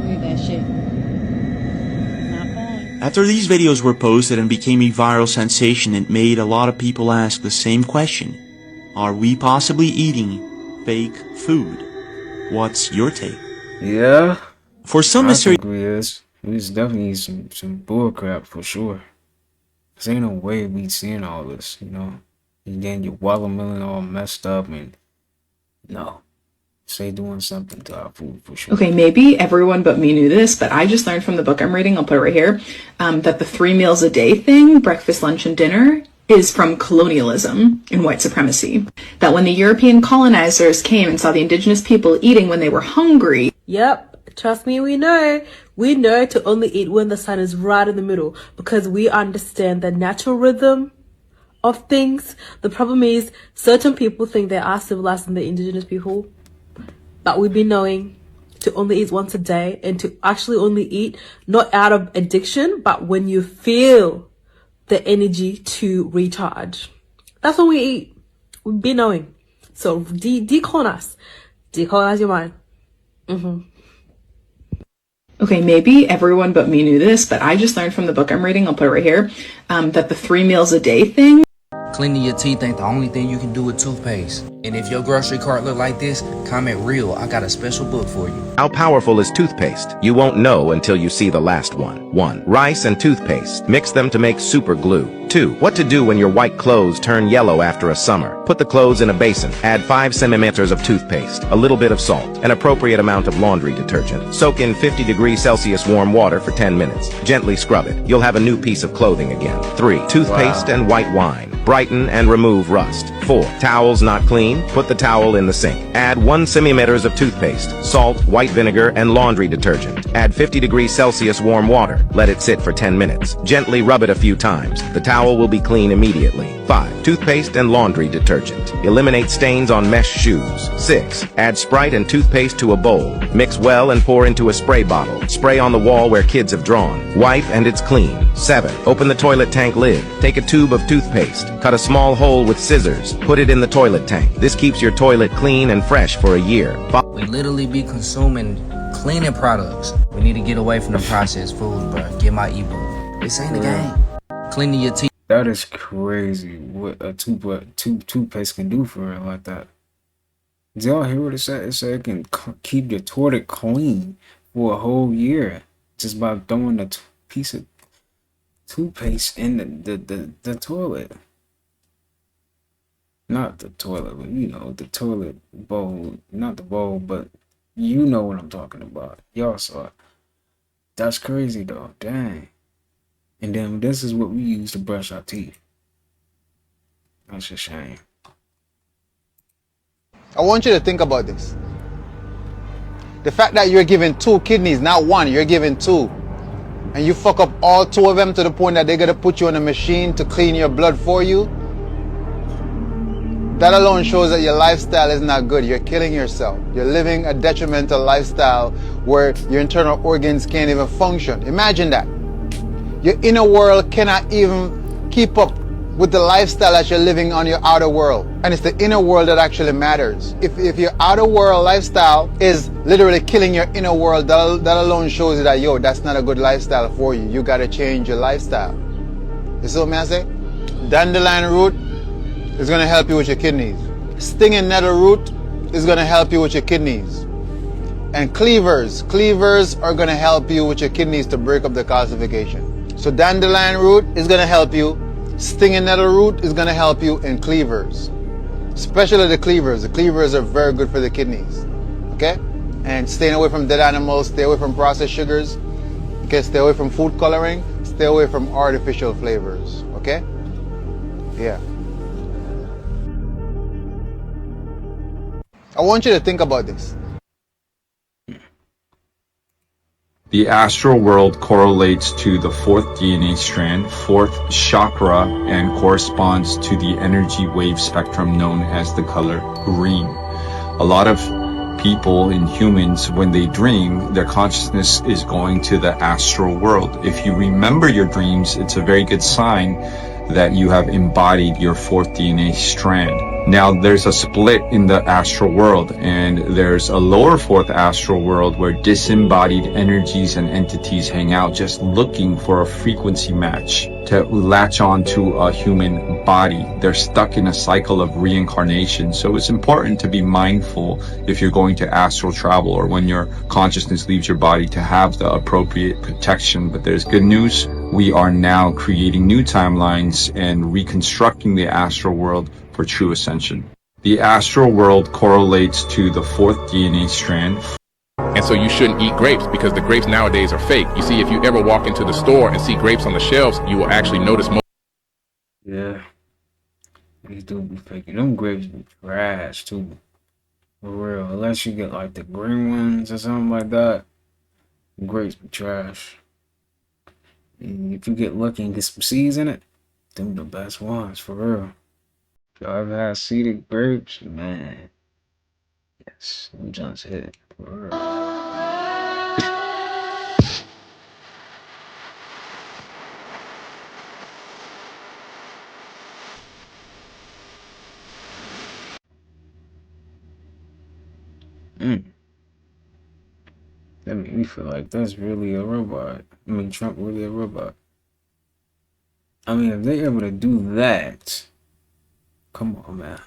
Look at that shit. After these videos were posted and became a viral sensation, it made a lot of people ask the same question. Are we possibly eating fake food? What's your take? Yeah. For some mysterious reasons, it's definitely some bull crap for sure. There ain't no way we seeing all this, You getting your watermelon all messed up and no. Say doing something to our food for sure. Okay, maybe everyone but me knew this, but I just learned from the book I'm reading, I'll put it right here, that the 3 meals a day thing, breakfast, lunch, and dinner, is from colonialism and white supremacy. That when the European colonizers came and saw the indigenous people eating when they were hungry. Yep, trust me, we know. We know to only eat when the sun is right in the middle because we understand the natural rhythm of things. The problem is certain people think they are civilized than the indigenous people. But we've been knowing to only eat once a day and to actually only eat not out of addiction, but when you feel the energy to recharge. That's when we eat. We've been knowing. So decolonize. Decolonize your mind. Okay, maybe everyone but me knew this, but I just learned from the book I'm reading, I'll put it right here, that the 3 meals a day thing. Cleaning your teeth ain't the only thing you can do with toothpaste. And if your grocery cart look like this, comment real. I got a special book for you. How powerful is toothpaste? You won't know until you see the last one. 1. Rice and toothpaste. Mix them to make super glue. 2. What to do when your white clothes turn yellow after a summer. Put the clothes in a basin. Add 5 centimeters of toothpaste, a little bit of salt, an appropriate amount of laundry detergent. Soak in 50°C warm water for 10 minutes. Gently scrub it. You'll have a new piece of clothing again. 3. Toothpaste and white wine. Brighten and remove rust. 4. Towels not clean? Put the towel in the sink. Add 1 centimeters of toothpaste, salt, white vinegar, and laundry detergent. Add 50°C warm water. Let it sit for 10 minutes. Gently rub it a few times. The towel will be clean immediately. 5. Toothpaste and laundry detergent. Eliminate stains on mesh shoes. 6. Add Sprite and toothpaste to a bowl. Mix well and pour into a spray bottle. Spray on the wall where kids have drawn. Wipe and it's clean. 7. Open the toilet tank lid. Take a tube of toothpaste. Cut a small hole with scissors. Put it in the toilet tank. This keeps your toilet clean and fresh for a year. We literally be consuming cleaning products. We need to get away from the processed foods, bro. Get my ebook. This ain't a game. Cleaning your teeth. That is crazy. What a toothpaste can do for real like that. Did y'all hear what it said? It said it can keep your toilet clean for a whole year just by throwing a piece of toothpaste in the toilet. Not the toilet, but you know, the toilet bowl. Not the bowl, but you know what I'm talking about. Y'all saw it. That's crazy though. Dang. And then this is what we use to brush our teeth. That's a shame. I want you to think about this. The fact that you're given 2 kidneys, not 1, you're given 2. And you fuck up all 2 of them to the point that they're going to put you on a machine to clean your blood for you. That alone shows that your lifestyle is not good. You're killing yourself. You're living a detrimental lifestyle where your internal organs can't even function. Imagine that. Your inner world cannot even keep up with the lifestyle that you're living on your outer world. And it's the inner world that actually matters. If your outer world lifestyle is literally killing your inner world, that alone shows you that, yo, that's not a good lifestyle for you. You got to change your lifestyle. You see what I say? Dandelion root is going to help you with your kidneys. Stinging nettle root is going to help you with your kidneys. And cleavers are going to help you with your kidneys to break up the calcification. So dandelion root is going to help you. Stinging nettle root is going to help you in cleavers. Especially the cleavers. The cleavers are very good for the kidneys. Okay? And staying away from dead animals, stay away from processed sugars. Okay? Stay away from food coloring. Stay away from artificial flavors. Okay? Yeah. I want you to think about this. The astral world correlates to the 4th DNA strand, 4th chakra, and corresponds to the energy wave spectrum known as the color green. A lot of people and humans, when they dream, their consciousness is going to the astral world. If you remember your dreams, it's a very good sign that you have embodied your 4th DNA strand. Now, there's a split in the astral world, and there's a lower 4th astral world where disembodied energies and entities hang out just looking for a frequency match to latch on to a human body. They're stuck in a cycle of reincarnation. So it's important to be mindful if you're going to astral travel or when your consciousness leaves your body to have the appropriate protection. But there's good news. We are now creating new timelines and reconstructing the astral world for true ascension. The astral world correlates to the 4th DNA strand. And so you shouldn't eat grapes because the grapes nowadays are fake. You see, if you ever walk into the store and see grapes on the shelves, you will actually notice most. Yeah. These do be fake. Them grapes be trash too. For real. Unless you get like the green ones or something like that. Grapes be trash. And if you get lucky and get some seeds in it, them the best ones, for real. Y'all ever had seeded grapes? Man. Yes, them just hit. For real. That made me feel like that's really a robot. I mean, Trump really a robot. I mean, if they able to do that, Come on, man.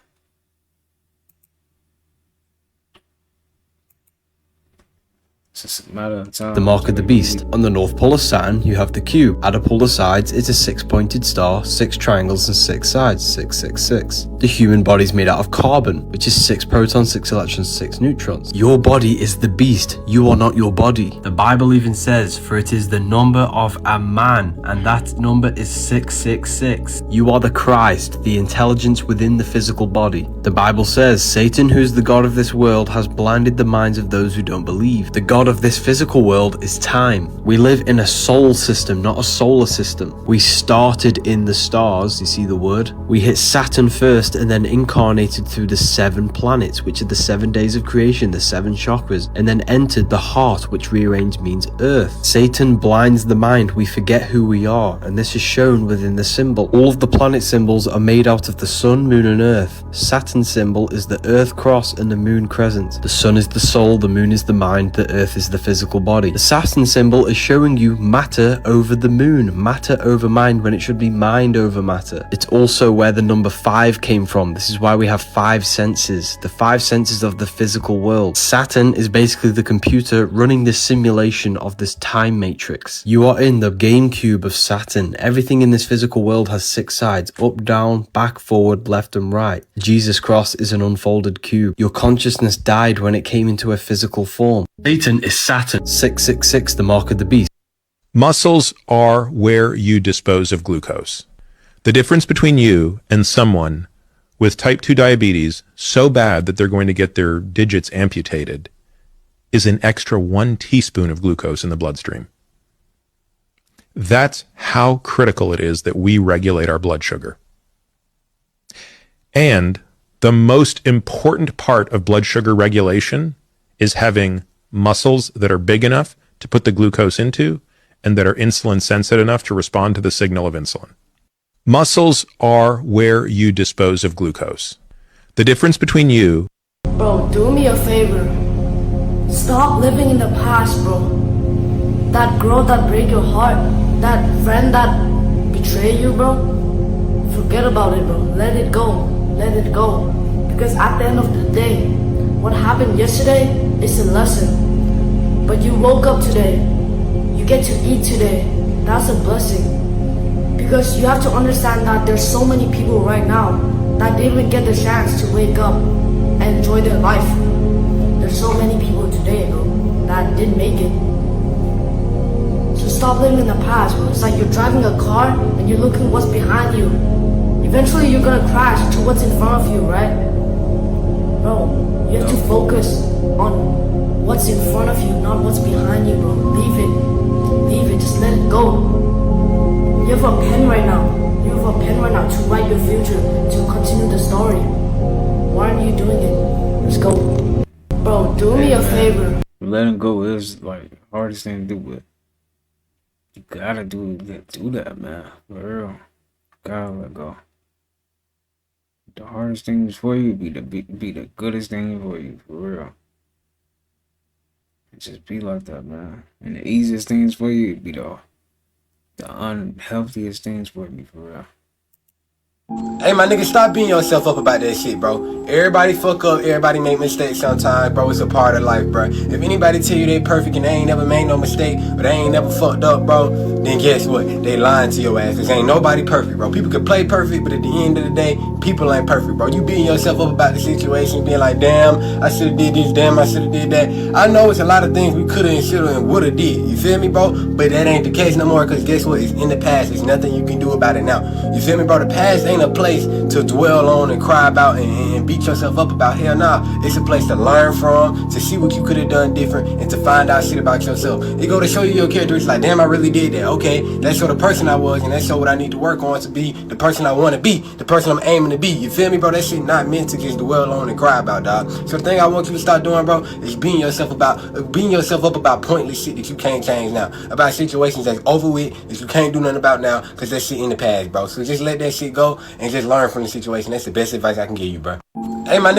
It's just a matter of time. The mark of the beast. On the North Pole of Saturn, you have the cube. At a pole of sides, it's a 6-pointed star, 6 triangles and 6 sides, 666. The human body is made out of carbon, which is 6 protons, 6 electrons, 6 neutrons. Your body is the beast. You are not your body. The Bible even says, for it is the number of a man, and that number is 666. You are the Christ, the intelligence within the physical body. The Bible says, Satan, who's the god of this world, has blinded the minds of those who don't believe. The god of this physical world is time. We live in a solar system, not a solar system. We started in the stars, you see the word? We hit Saturn first and then incarnated through the 7 planets, which are the 7 days of creation, the 7 chakras, and then entered the heart, which rearranged means earth. Satan blinds the mind, we forget who we are, and this is shown within the symbol. All of the planet symbols are made out of the sun, moon and earth. Saturn's symbol is the earth cross and the moon crescent. The sun is the soul, the moon is the mind, the earth is the physical body. The Saturn symbol is showing you matter over the moon, matter over mind when it should be mind over matter. It's also where the number 5 came from. This is why we have 5 senses, the 5 senses of the physical world. Saturn is basically the computer running the simulation of this time matrix. You are in the game cube of Saturn. Everything in this physical world has 6 sides, up, down, back, forward, left and right. Jesus cross is an unfolded cube. Your consciousness died when it came into a physical form. Satan is Saturn. 666, the mark of the beast. Muscles are where you dispose of glucose. The difference between you and someone with type 2 diabetes so bad that they're going to get their digits amputated is an extra 1 teaspoon of glucose in the bloodstream. That's how critical it is that we regulate our blood sugar. And the most important part of blood sugar regulation is having muscles that are big enough to put the glucose into and that are insulin sensitive enough to respond to the signal of insulin. Muscles are where you dispose of glucose. The difference between you... Bro, do me a favor. Stop living in the past, bro. That girl that break your heart, that friend that betray you, bro. Forget about it, bro. Let it go. Let it go. Because at the end of the day, what happened yesterday is a lesson. But you woke up today. You get to eat today. That's a blessing. Because you have to understand that there's so many people right now that didn't even get the chance to wake up and enjoy their life. There's so many people today, bro, that didn't make it. So stop living in the past, bro. It's like you're driving a car and you're looking what's behind you. Eventually you're gonna crash to what's in front of you, right? Bro, you have to focus on what's in front of you, not what's behind you, bro. Leave it. Leave it. Just let it go. You have a pen right now. You have a pen right now to write your future, to continue the story. Why aren't you doing it? Let's go. Bro, do me a favor. Letting go is like the hardest thing to do with. You gotta do that, man. For real. Gotta let go. The hardest things for you be the goodest thing for you, for real. Just be like that, man. And the easiest things for you be the unhealthiest things for me, for real. Hey, my nigga, stop beating yourself up about that shit, bro. Everybody fuck up, everybody make mistakes sometimes, bro. It's a part of life, bro. If anybody tell you they perfect and they ain't never made no mistake, or they ain't never fucked up, bro, then guess what? They lying to your ass, cause ain't nobody perfect, bro. People can play perfect, but at the end of the day, people ain't perfect, bro. You beating yourself up about the situation, being like, damn, I should've did this, damn, I should've did that. I know it's a lot of things we could've and should've and would've did, you feel me, bro? But that ain't the case no more, cause guess what? It's in the past. There's nothing you can do about it now. You feel me, bro? The past ain't a place to dwell on and cry about and beat yourself up about. Hell nah. It's a place to learn from, to see what you could have done different, and to find out shit about yourself. It go to show you your character. It's like, damn, I really did that. Okay, that show the person I was, and that show what I need to work on to be the person I want to be, the person I'm aiming to be. You feel me, bro? That shit not meant to just dwell on and cry about, dog. So the thing I want you to start doing, bro, is beating yourself up about pointless shit that you can't change now, about situations that's over with, that you can't do nothing about now, cause that shit in the past, bro. So just let that shit go and just learn from the situation. That's the best advice I can give you, bro. Hey, my nigga.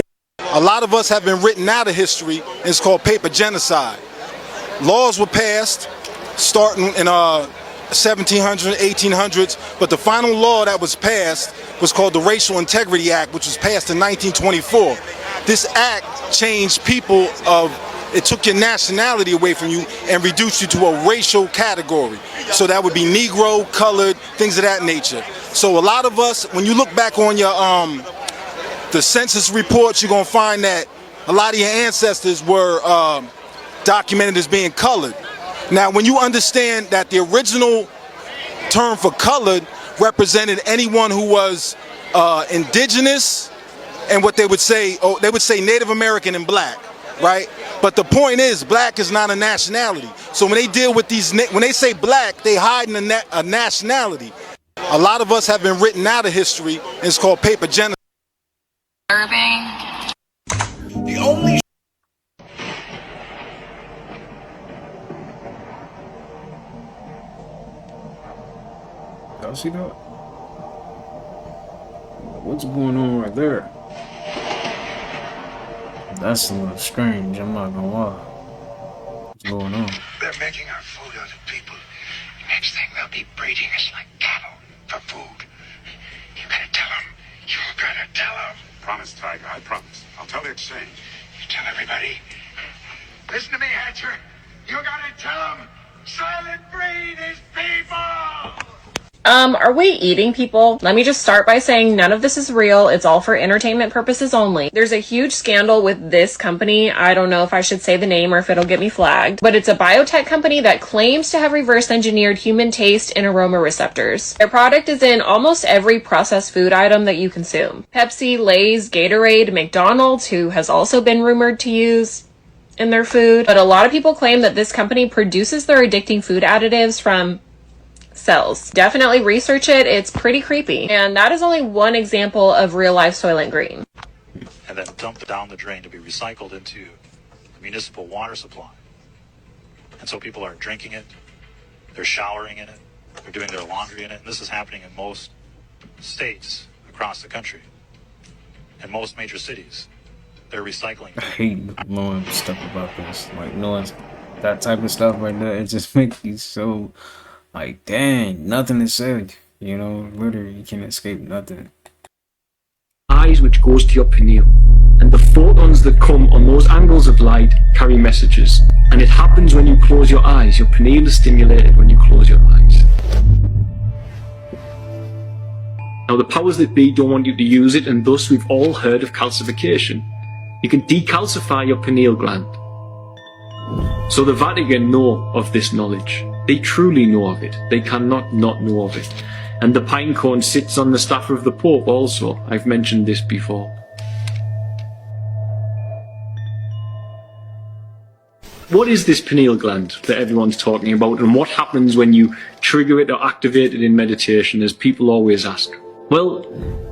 A lot of us have been written out of history, and it's called paper genocide. Laws were passed starting in 1700s, 1800s, but the final law that was passed was called the Racial Integrity Act, which was passed in 1924. This act changed people it took your nationality away from you and reduced you to a racial category. So that would be Negro, colored, things of that nature. So a lot of us, when you look back on your the census reports, you're gonna find that a lot of your ancestors were documented as being colored. Now, when you understand that the original term for colored represented anyone who was indigenous, and what they would say Native American and black, right? But the point is, black is not a nationality. So when they deal with when they say black, they hide in a nationality. A lot of us have been written out of history, and it's called paper genocide. The only Y'all see that? What's going on right there? That's a little strange, I'm not gonna lie. What's going on? They're making our food out of people. Next thing they'll be breeding us like cattle for food. You gotta tell them. You gotta tell them. Promise, Tiger, I promise. I'll tell the exchange. You tell everybody. Listen to me, Hatcher. You gotta tell them. Silent breed is people! Are we eating people? Let me just start by saying none of this is real. It's all for entertainment purposes only. There's a huge scandal with this company. I don't know if I should say the name or if it'll get me flagged, but it's a biotech company that claims to have reverse engineered human taste and aroma receptors. Their product is in almost every processed food item that you consume. Pepsi, Lay's, Gatorade, McDonald's, who has also been rumored to use in their food. But a lot of people claim that this company produces their addicting food additives from cells. Definitely research it. It's pretty creepy. And that is only one example of real life Soylent Green. And then dumped down the drain to be recycled into the municipal water supply. And so people are drinking it, they're showering in it, they're doing their laundry in it. And this is happening in most states across the country. In most major cities, they're recycling. I hate knowing stuff about this. Like knowing that type of stuff right there, it just makes you so like, dang, nothing is said. You know, literally, you can't escape nothing. Eyes which goes to your pineal, and the photons that come on those angles of light carry messages, and it happens when you close your eyes. Your pineal is stimulated when you close your eyes. Now the powers that be don't want you to use it, and thus we've all heard of calcification. You can decalcify your pineal gland. So the Vatican know of this knowledge. They truly know of it. They cannot not know of it. And the pine cone sits on the staff of the Pope also. I've mentioned this before. What is this pineal gland that everyone's talking about, and what happens when you trigger it or activate it in meditation, as people always ask? Well,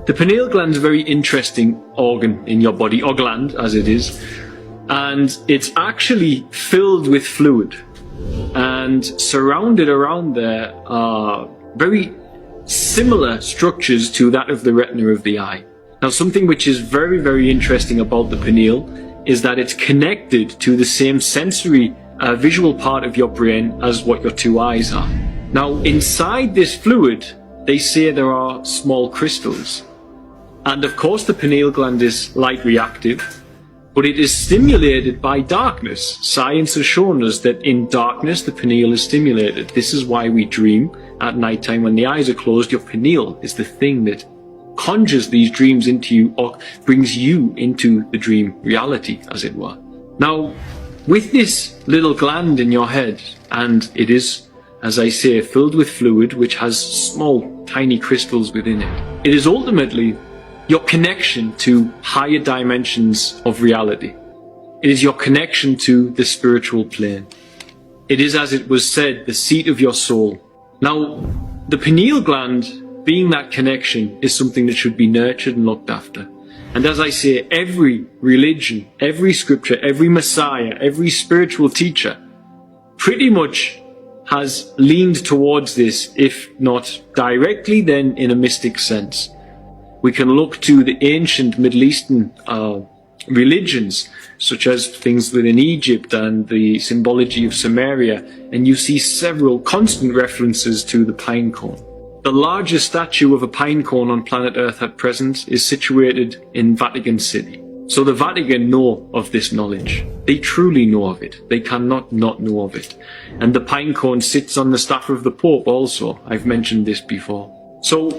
the pineal gland is a very interesting organ in your body, or gland as it is, and it's actually filled with fluid. And surrounded around there are very similar structures to that of the retina of the eye. Now, something which is very, very interesting about the pineal is that it's connected to the same sensory visual part of your brain as what your two eyes are. Now, inside this fluid, they say there are small crystals. And of course, the pineal gland is light reactive, but it is stimulated by darkness. Science has shown us that in darkness, the pineal is stimulated. This is why we dream at night time. When the eyes are closed, your pineal is the thing that conjures these dreams into you, or brings you into the dream reality, as it were. Now, with this little gland in your head, and it is, as I say, filled with fluid which has small, tiny crystals within it, it is ultimately your connection to higher dimensions of reality. It is your connection to the spiritual plane. It is, as it was said, the seat of your soul. Now, the pineal gland, being that connection, is something that should be nurtured and looked after. And as I say, every religion, every scripture, every messiah, every spiritual teacher pretty much has leaned towards this, if not directly, then in a mystic sense. We can look to the ancient Middle Eastern religions, such as things within Egypt and the symbology of Samaria, and you see several constant references to the pine cone. The largest statue of a pine cone on planet Earth at present is situated in Vatican City. So the Vatican know of this knowledge. They truly know of it. They cannot not know of it. And the pine cone sits on the staff of the Pope also. I've mentioned this before. So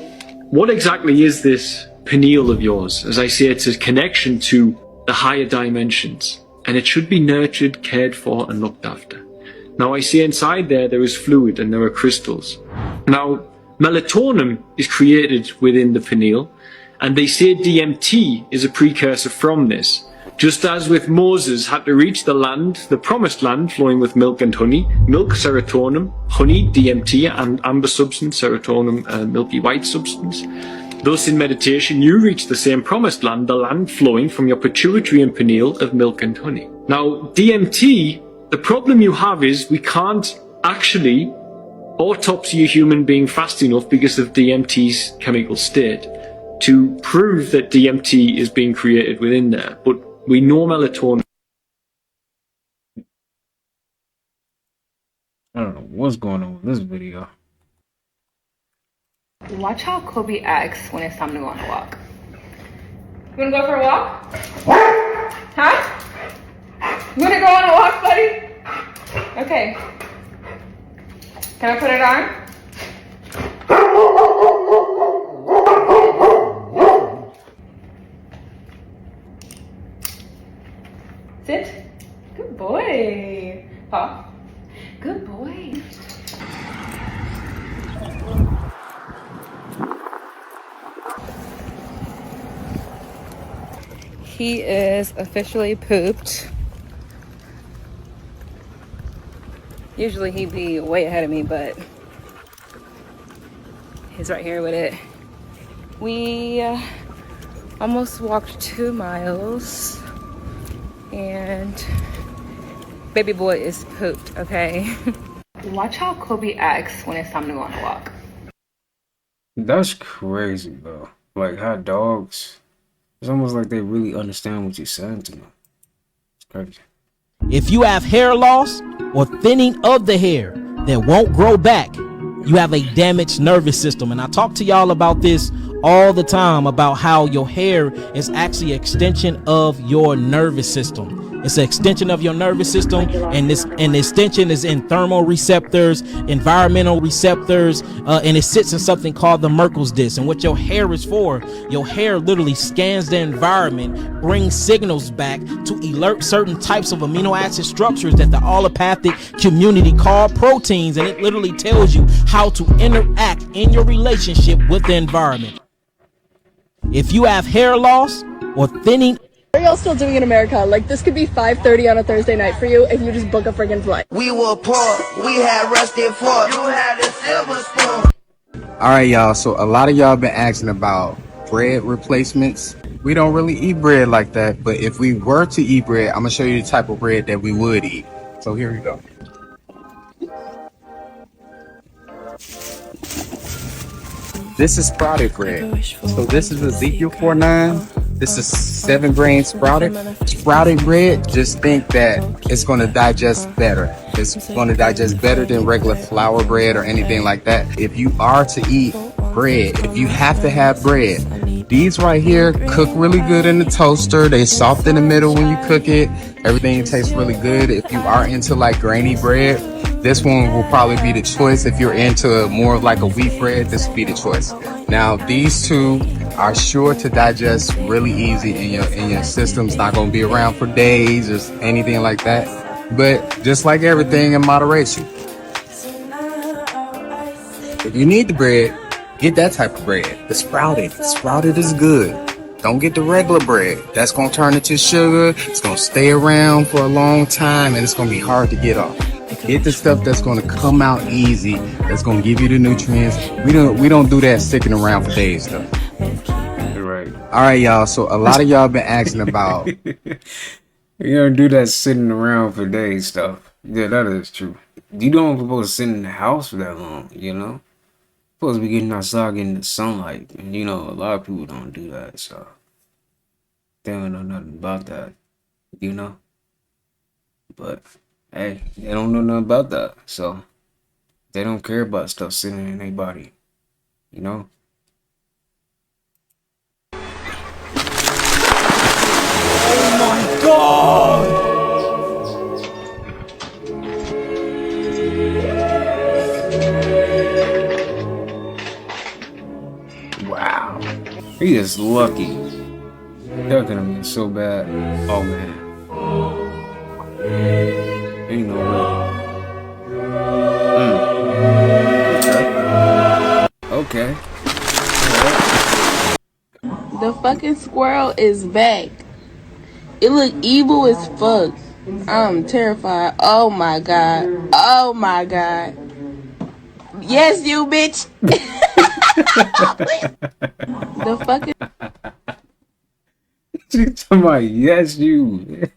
what exactly is this pineal of yours? As I say, it's a connection to the higher dimensions. And it should be nurtured, cared for, and looked after. Now I see inside there is fluid and there are crystals. Now, melatonin is created within the pineal, and they say DMT is a precursor from this. Just as with Moses had to reach the land, the promised land, flowing with milk and honey, milk, serotonin, honey, DMT, and amber substance, serotonin, milky white substance. Thus in meditation, you reach the same promised land, the land flowing from your pituitary and pineal of milk and honey. Now, DMT, the problem you have is we can't actually autopsy a human being fast enough because of DMT's chemical state to prove that DMT is being created within there. But we know melatonin. I don't know what's going on with this video. Watch how Kobe acts when it's time to go on a walk. You wanna go for a walk? Huh? You wanna go on a walk, buddy? Okay. Can I put it on? Sit. Good boy. Paw. Good boy. He is officially pooped. Usually he'd be way ahead of me, but he's right here with it. We almost walked 2 miles. And baby boy is pooped, okay? Watch how Kobe acts when it's time to go on a walk. That's crazy, bro. Like how dogs, it's almost like they really understand what you're saying to them. It's crazy. If you have hair loss or thinning of the hair that won't grow back, you have a damaged nervous system. And I talk to y'all about this all the time, about how your hair is actually an extension of your nervous system. It's an extension of your nervous system, and the extension is in thermal receptors, environmental receptors, and it sits in something called the Merkel's disc. And what your hair is for, your hair literally scans the environment, brings signals back to alert certain types of amino acid structures that the allopathic community call proteins, and it literally tells you how to interact in your relationship with the environment. If you have hair loss or thinning, what are y'all still doing in America? Like, this could be 5:30 on a Thursday night for you if you just book a friggin' flight. We were poor, we had rusty fork, you had a silver spoon. Alright y'all, so a lot of y'all been asking about bread replacements. We don't really eat bread like that, but if we were to eat bread, I'm gonna show you the type of bread that we would eat. So here we go. This is sprouted bread. So this is Ezekiel 4:9. This is 7 grain sprouted. Sprouted bread, just think that it's going to digest better. It's going to digest better than regular flour bread or anything like that. If you are to eat bread, if you have to have bread, these right here cook really good in the toaster. They soft in the middle when you cook it. Everything tastes really good. If you are into like grainy bread, this one will probably be the choice. If you're into more of like a wheat bread, this will be the choice. Now, these two are sure to digest really easy in your system's not going to be around for days or anything like that. But just like everything in moderation. If you need the bread, get that type of bread. The sprouted. Sprouted is good. Don't get the regular bread. That's going to turn into sugar. It's going to stay around for a long time and it's going to be hard to get off. Get the stuff that's going to come out easy, that's going to give you the nutrients. We don't do that sticking around for days though. Right. All right, y'all. So a lot of y'all been asking about. You don't do that sitting around for days stuff. Yeah, that is true. You don't supposed to sit in the house for that long, you know? Supposed to be getting outside, getting the sunlight. And you know, a lot of people don't do that, so. They don't know nothing about that, you know. But hey, they don't know nothing about that, so they don't care about stuff sitting in their body, you know. Oh my God! Wow, he is lucky. That could have been so bad. Oh man, ain't no way. Okay. The fucking squirrel is back. It look evil as fuck. I'm terrified. Oh my god. Oh my god. Yes, you bitch. The fucking. She talking about yes, you.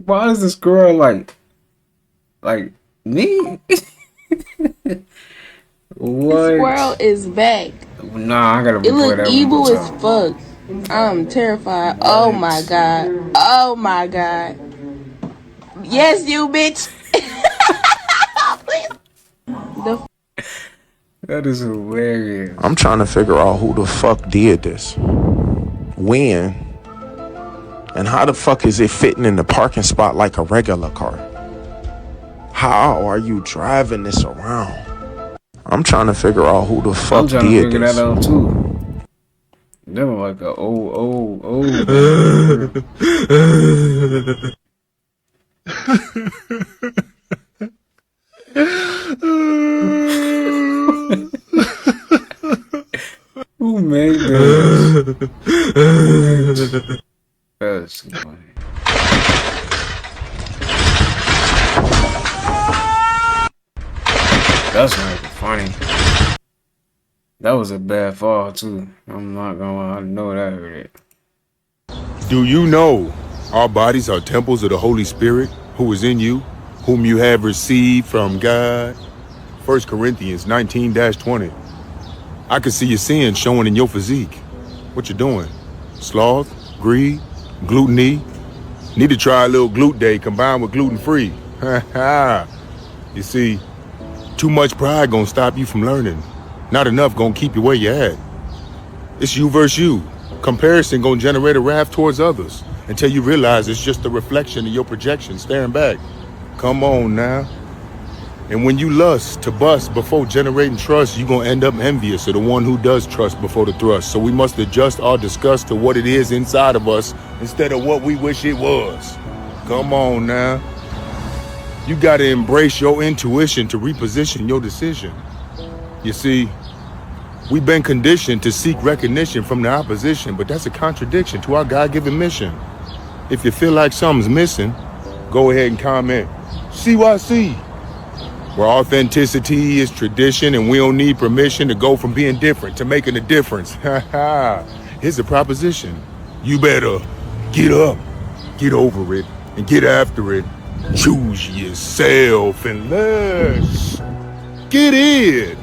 Why is the squirrel like me? What? The squirrel is back. Nah, I gotta It replay look that evil one more as time. fuck. I'm terrified. Oh my god. Oh my god. Yes, you bitch. The That is hilarious. I'm trying to figure out who the fuck did this, when, and how the fuck is it fitting in the parking spot like a regular car? How are you driving this around? I'm trying to figure out who the I'm fuck trying to did figure this. that out too. They were like a old Who made this? That's funny. That's not even funny. That was a bad fall too. I'm not gonna lie, I know that hurt it. Do you know our bodies are temples of the Holy Spirit, who is in you, whom you have received from God? 1 Corinthians 19-20. I can see your sin showing in your physique. What you doing? Sloth, greed, gluttony? Need to try a little glute day combined with gluten-free. You see, too much pride gonna stop you from learning. Not enough gonna keep you where you at. It's you versus you. Comparison gonna generate a wrath towards others until you realize it's just a reflection of your projection staring back. Come on now. And when you lust to bust before generating trust, you gonna end up envious of the one who does trust before the thrust. So we must adjust our disgust to what it is inside of us instead of what we wish it was. Come on now. You gotta embrace your intuition to reposition your decision. You see, we've been conditioned to seek recognition from the opposition, but that's a contradiction to our God-given mission. If you feel like something's missing, go ahead and comment, CYC, where authenticity is tradition and we don't need permission to go from being different to making a difference. Here's the proposition. You better get up, get over it, and get after it. Choose yourself and let's get it.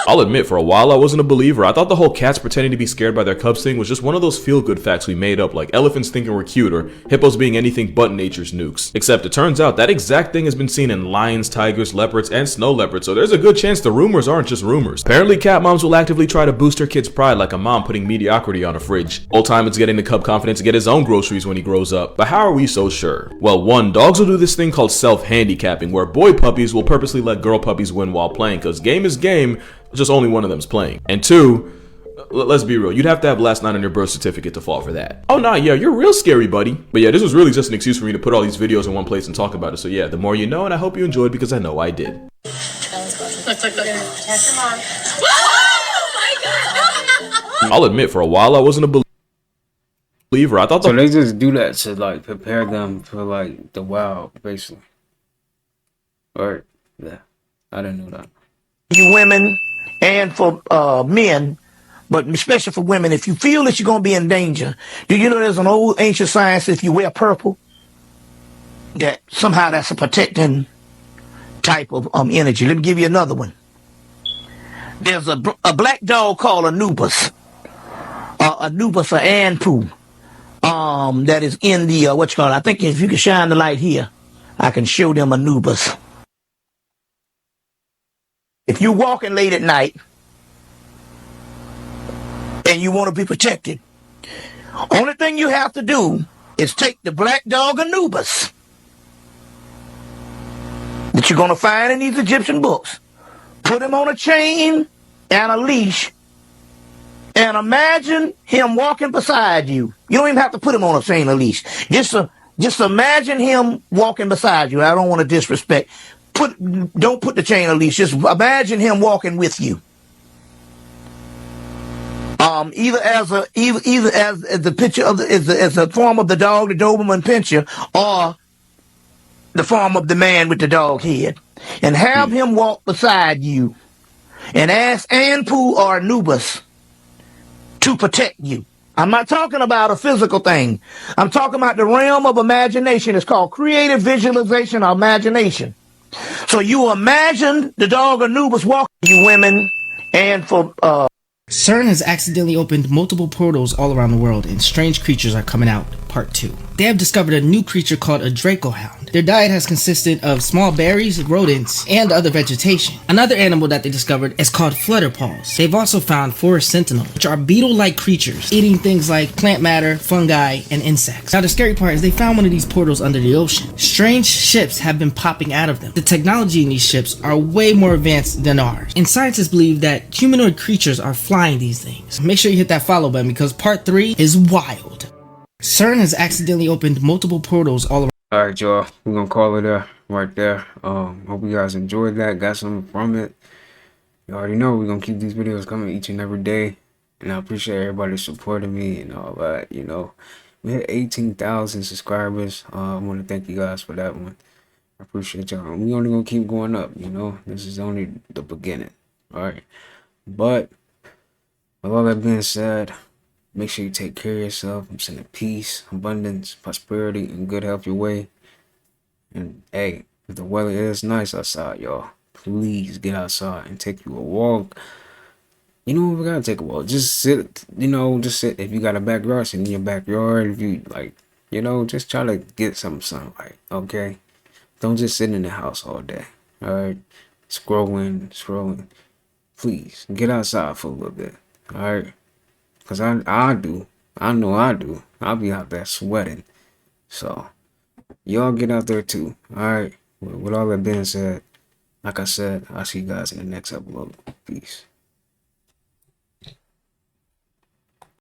I'll admit, for a while I wasn't a believer. I thought the whole cats pretending to be scared by their cubs thing was just one of those feel-good facts we made up, like elephants thinking we're cute or hippos being anything but nature's nukes. Except it turns out that exact thing has been seen in lions, tigers, leopards, and snow leopards, so there's a good chance the rumors aren't just rumors. Apparently cat moms will actively try to boost her kid's pride like a mom putting mediocrity on a fridge. Old time it's getting the cub confidence to get his own groceries when he grows up. But how are we so sure? Well, one, dogs will do this thing called self-handicapping, where boy puppies will purposely let girl puppies win while playing, cause game is game, just only one of them's playing. And two, let's be real, you'd have to have last night on your birth certificate to fall for that. Oh nah, yeah, you're real scary, buddy. But yeah, this was really just an excuse for me to put all these videos in one place and talk about it. So yeah, the more you know, and I hope you enjoyed because I know I did. I'll admit, for a while I wasn't a believer. I thought so they just do that to like prepare them for like the wild, basically. Right? Yeah, I didn't know that. You women and for men, but especially for women, if you feel that you're going to be in danger, do you know there's an old ancient science, if you wear purple, that somehow that's a protecting type of energy. Let me give you another one. There's a black dog called Anubis. Anubis or Anpu. That is in the, I think if you can shine the light here, I can show them Anubis. If you're walking late at night and you want to be protected, only thing you have to do is take the black dog Anubis that you're going to find in these Egyptian books, put him on a chain and a leash, and imagine him walking beside you. You don't even have to put him on a chain or leash. Just imagine him walking beside you. I don't want to disrespect. Don't put the chain or leash. Just imagine him walking with you. Either as the picture of as a form of the dog, the Doberman Pinscher, or the form of the man with the dog head, and have him walk beside you, and ask Anpu or Anubis to protect you. I'm not talking about a physical thing. I'm talking about the realm of imagination. It's called creative visualization or imagination. So you imagine the dog Anubis walking you women, and for CERN has accidentally opened multiple portals all around the world, and strange creatures are coming out. Part 2. They have discovered a new creature called a Dracohound. Their diet has consisted of small berries, rodents, and other vegetation. Another animal that they discovered is called flutterpaws. They've also found forest sentinel, which are beetle-like creatures, eating things like plant matter, fungi, and insects. Now the scary part is they found one of these portals under the ocean. Strange ships have been popping out of them. The technology in these ships are way more advanced than ours, and scientists believe that humanoid creatures are flying these things. Make sure you hit that follow button because part 3 is wild. CERN has accidentally opened multiple portals all around. Alright, y'all. We're gonna call it right there. Hope you guys enjoyed that, got something from it. You already know we're gonna keep these videos coming each and every day. And I appreciate everybody supporting me and all that, you know. We hit 18,000 subscribers. I want to thank you guys for that one. I appreciate y'all. We only gonna keep going up, you know. This is only the beginning. Alright. But with all that being said, make sure you take care of yourself. I'm sending peace, abundance, prosperity, and good health your way. And hey, if the weather is nice outside, y'all, please get outside and take you a walk. You know, we gotta take a walk. Just sit, just sit. If you got a backyard, sit in your backyard. If you just try to get some sunlight, okay? Don't just sit in the house all day, alright? Scrolling. Please, get outside for a little bit, alright? Because I do. I know I do. I'll be out there sweating. So, y'all get out there too. Alright? With all that being said, like I said, I'll see you guys in the next upload. Peace.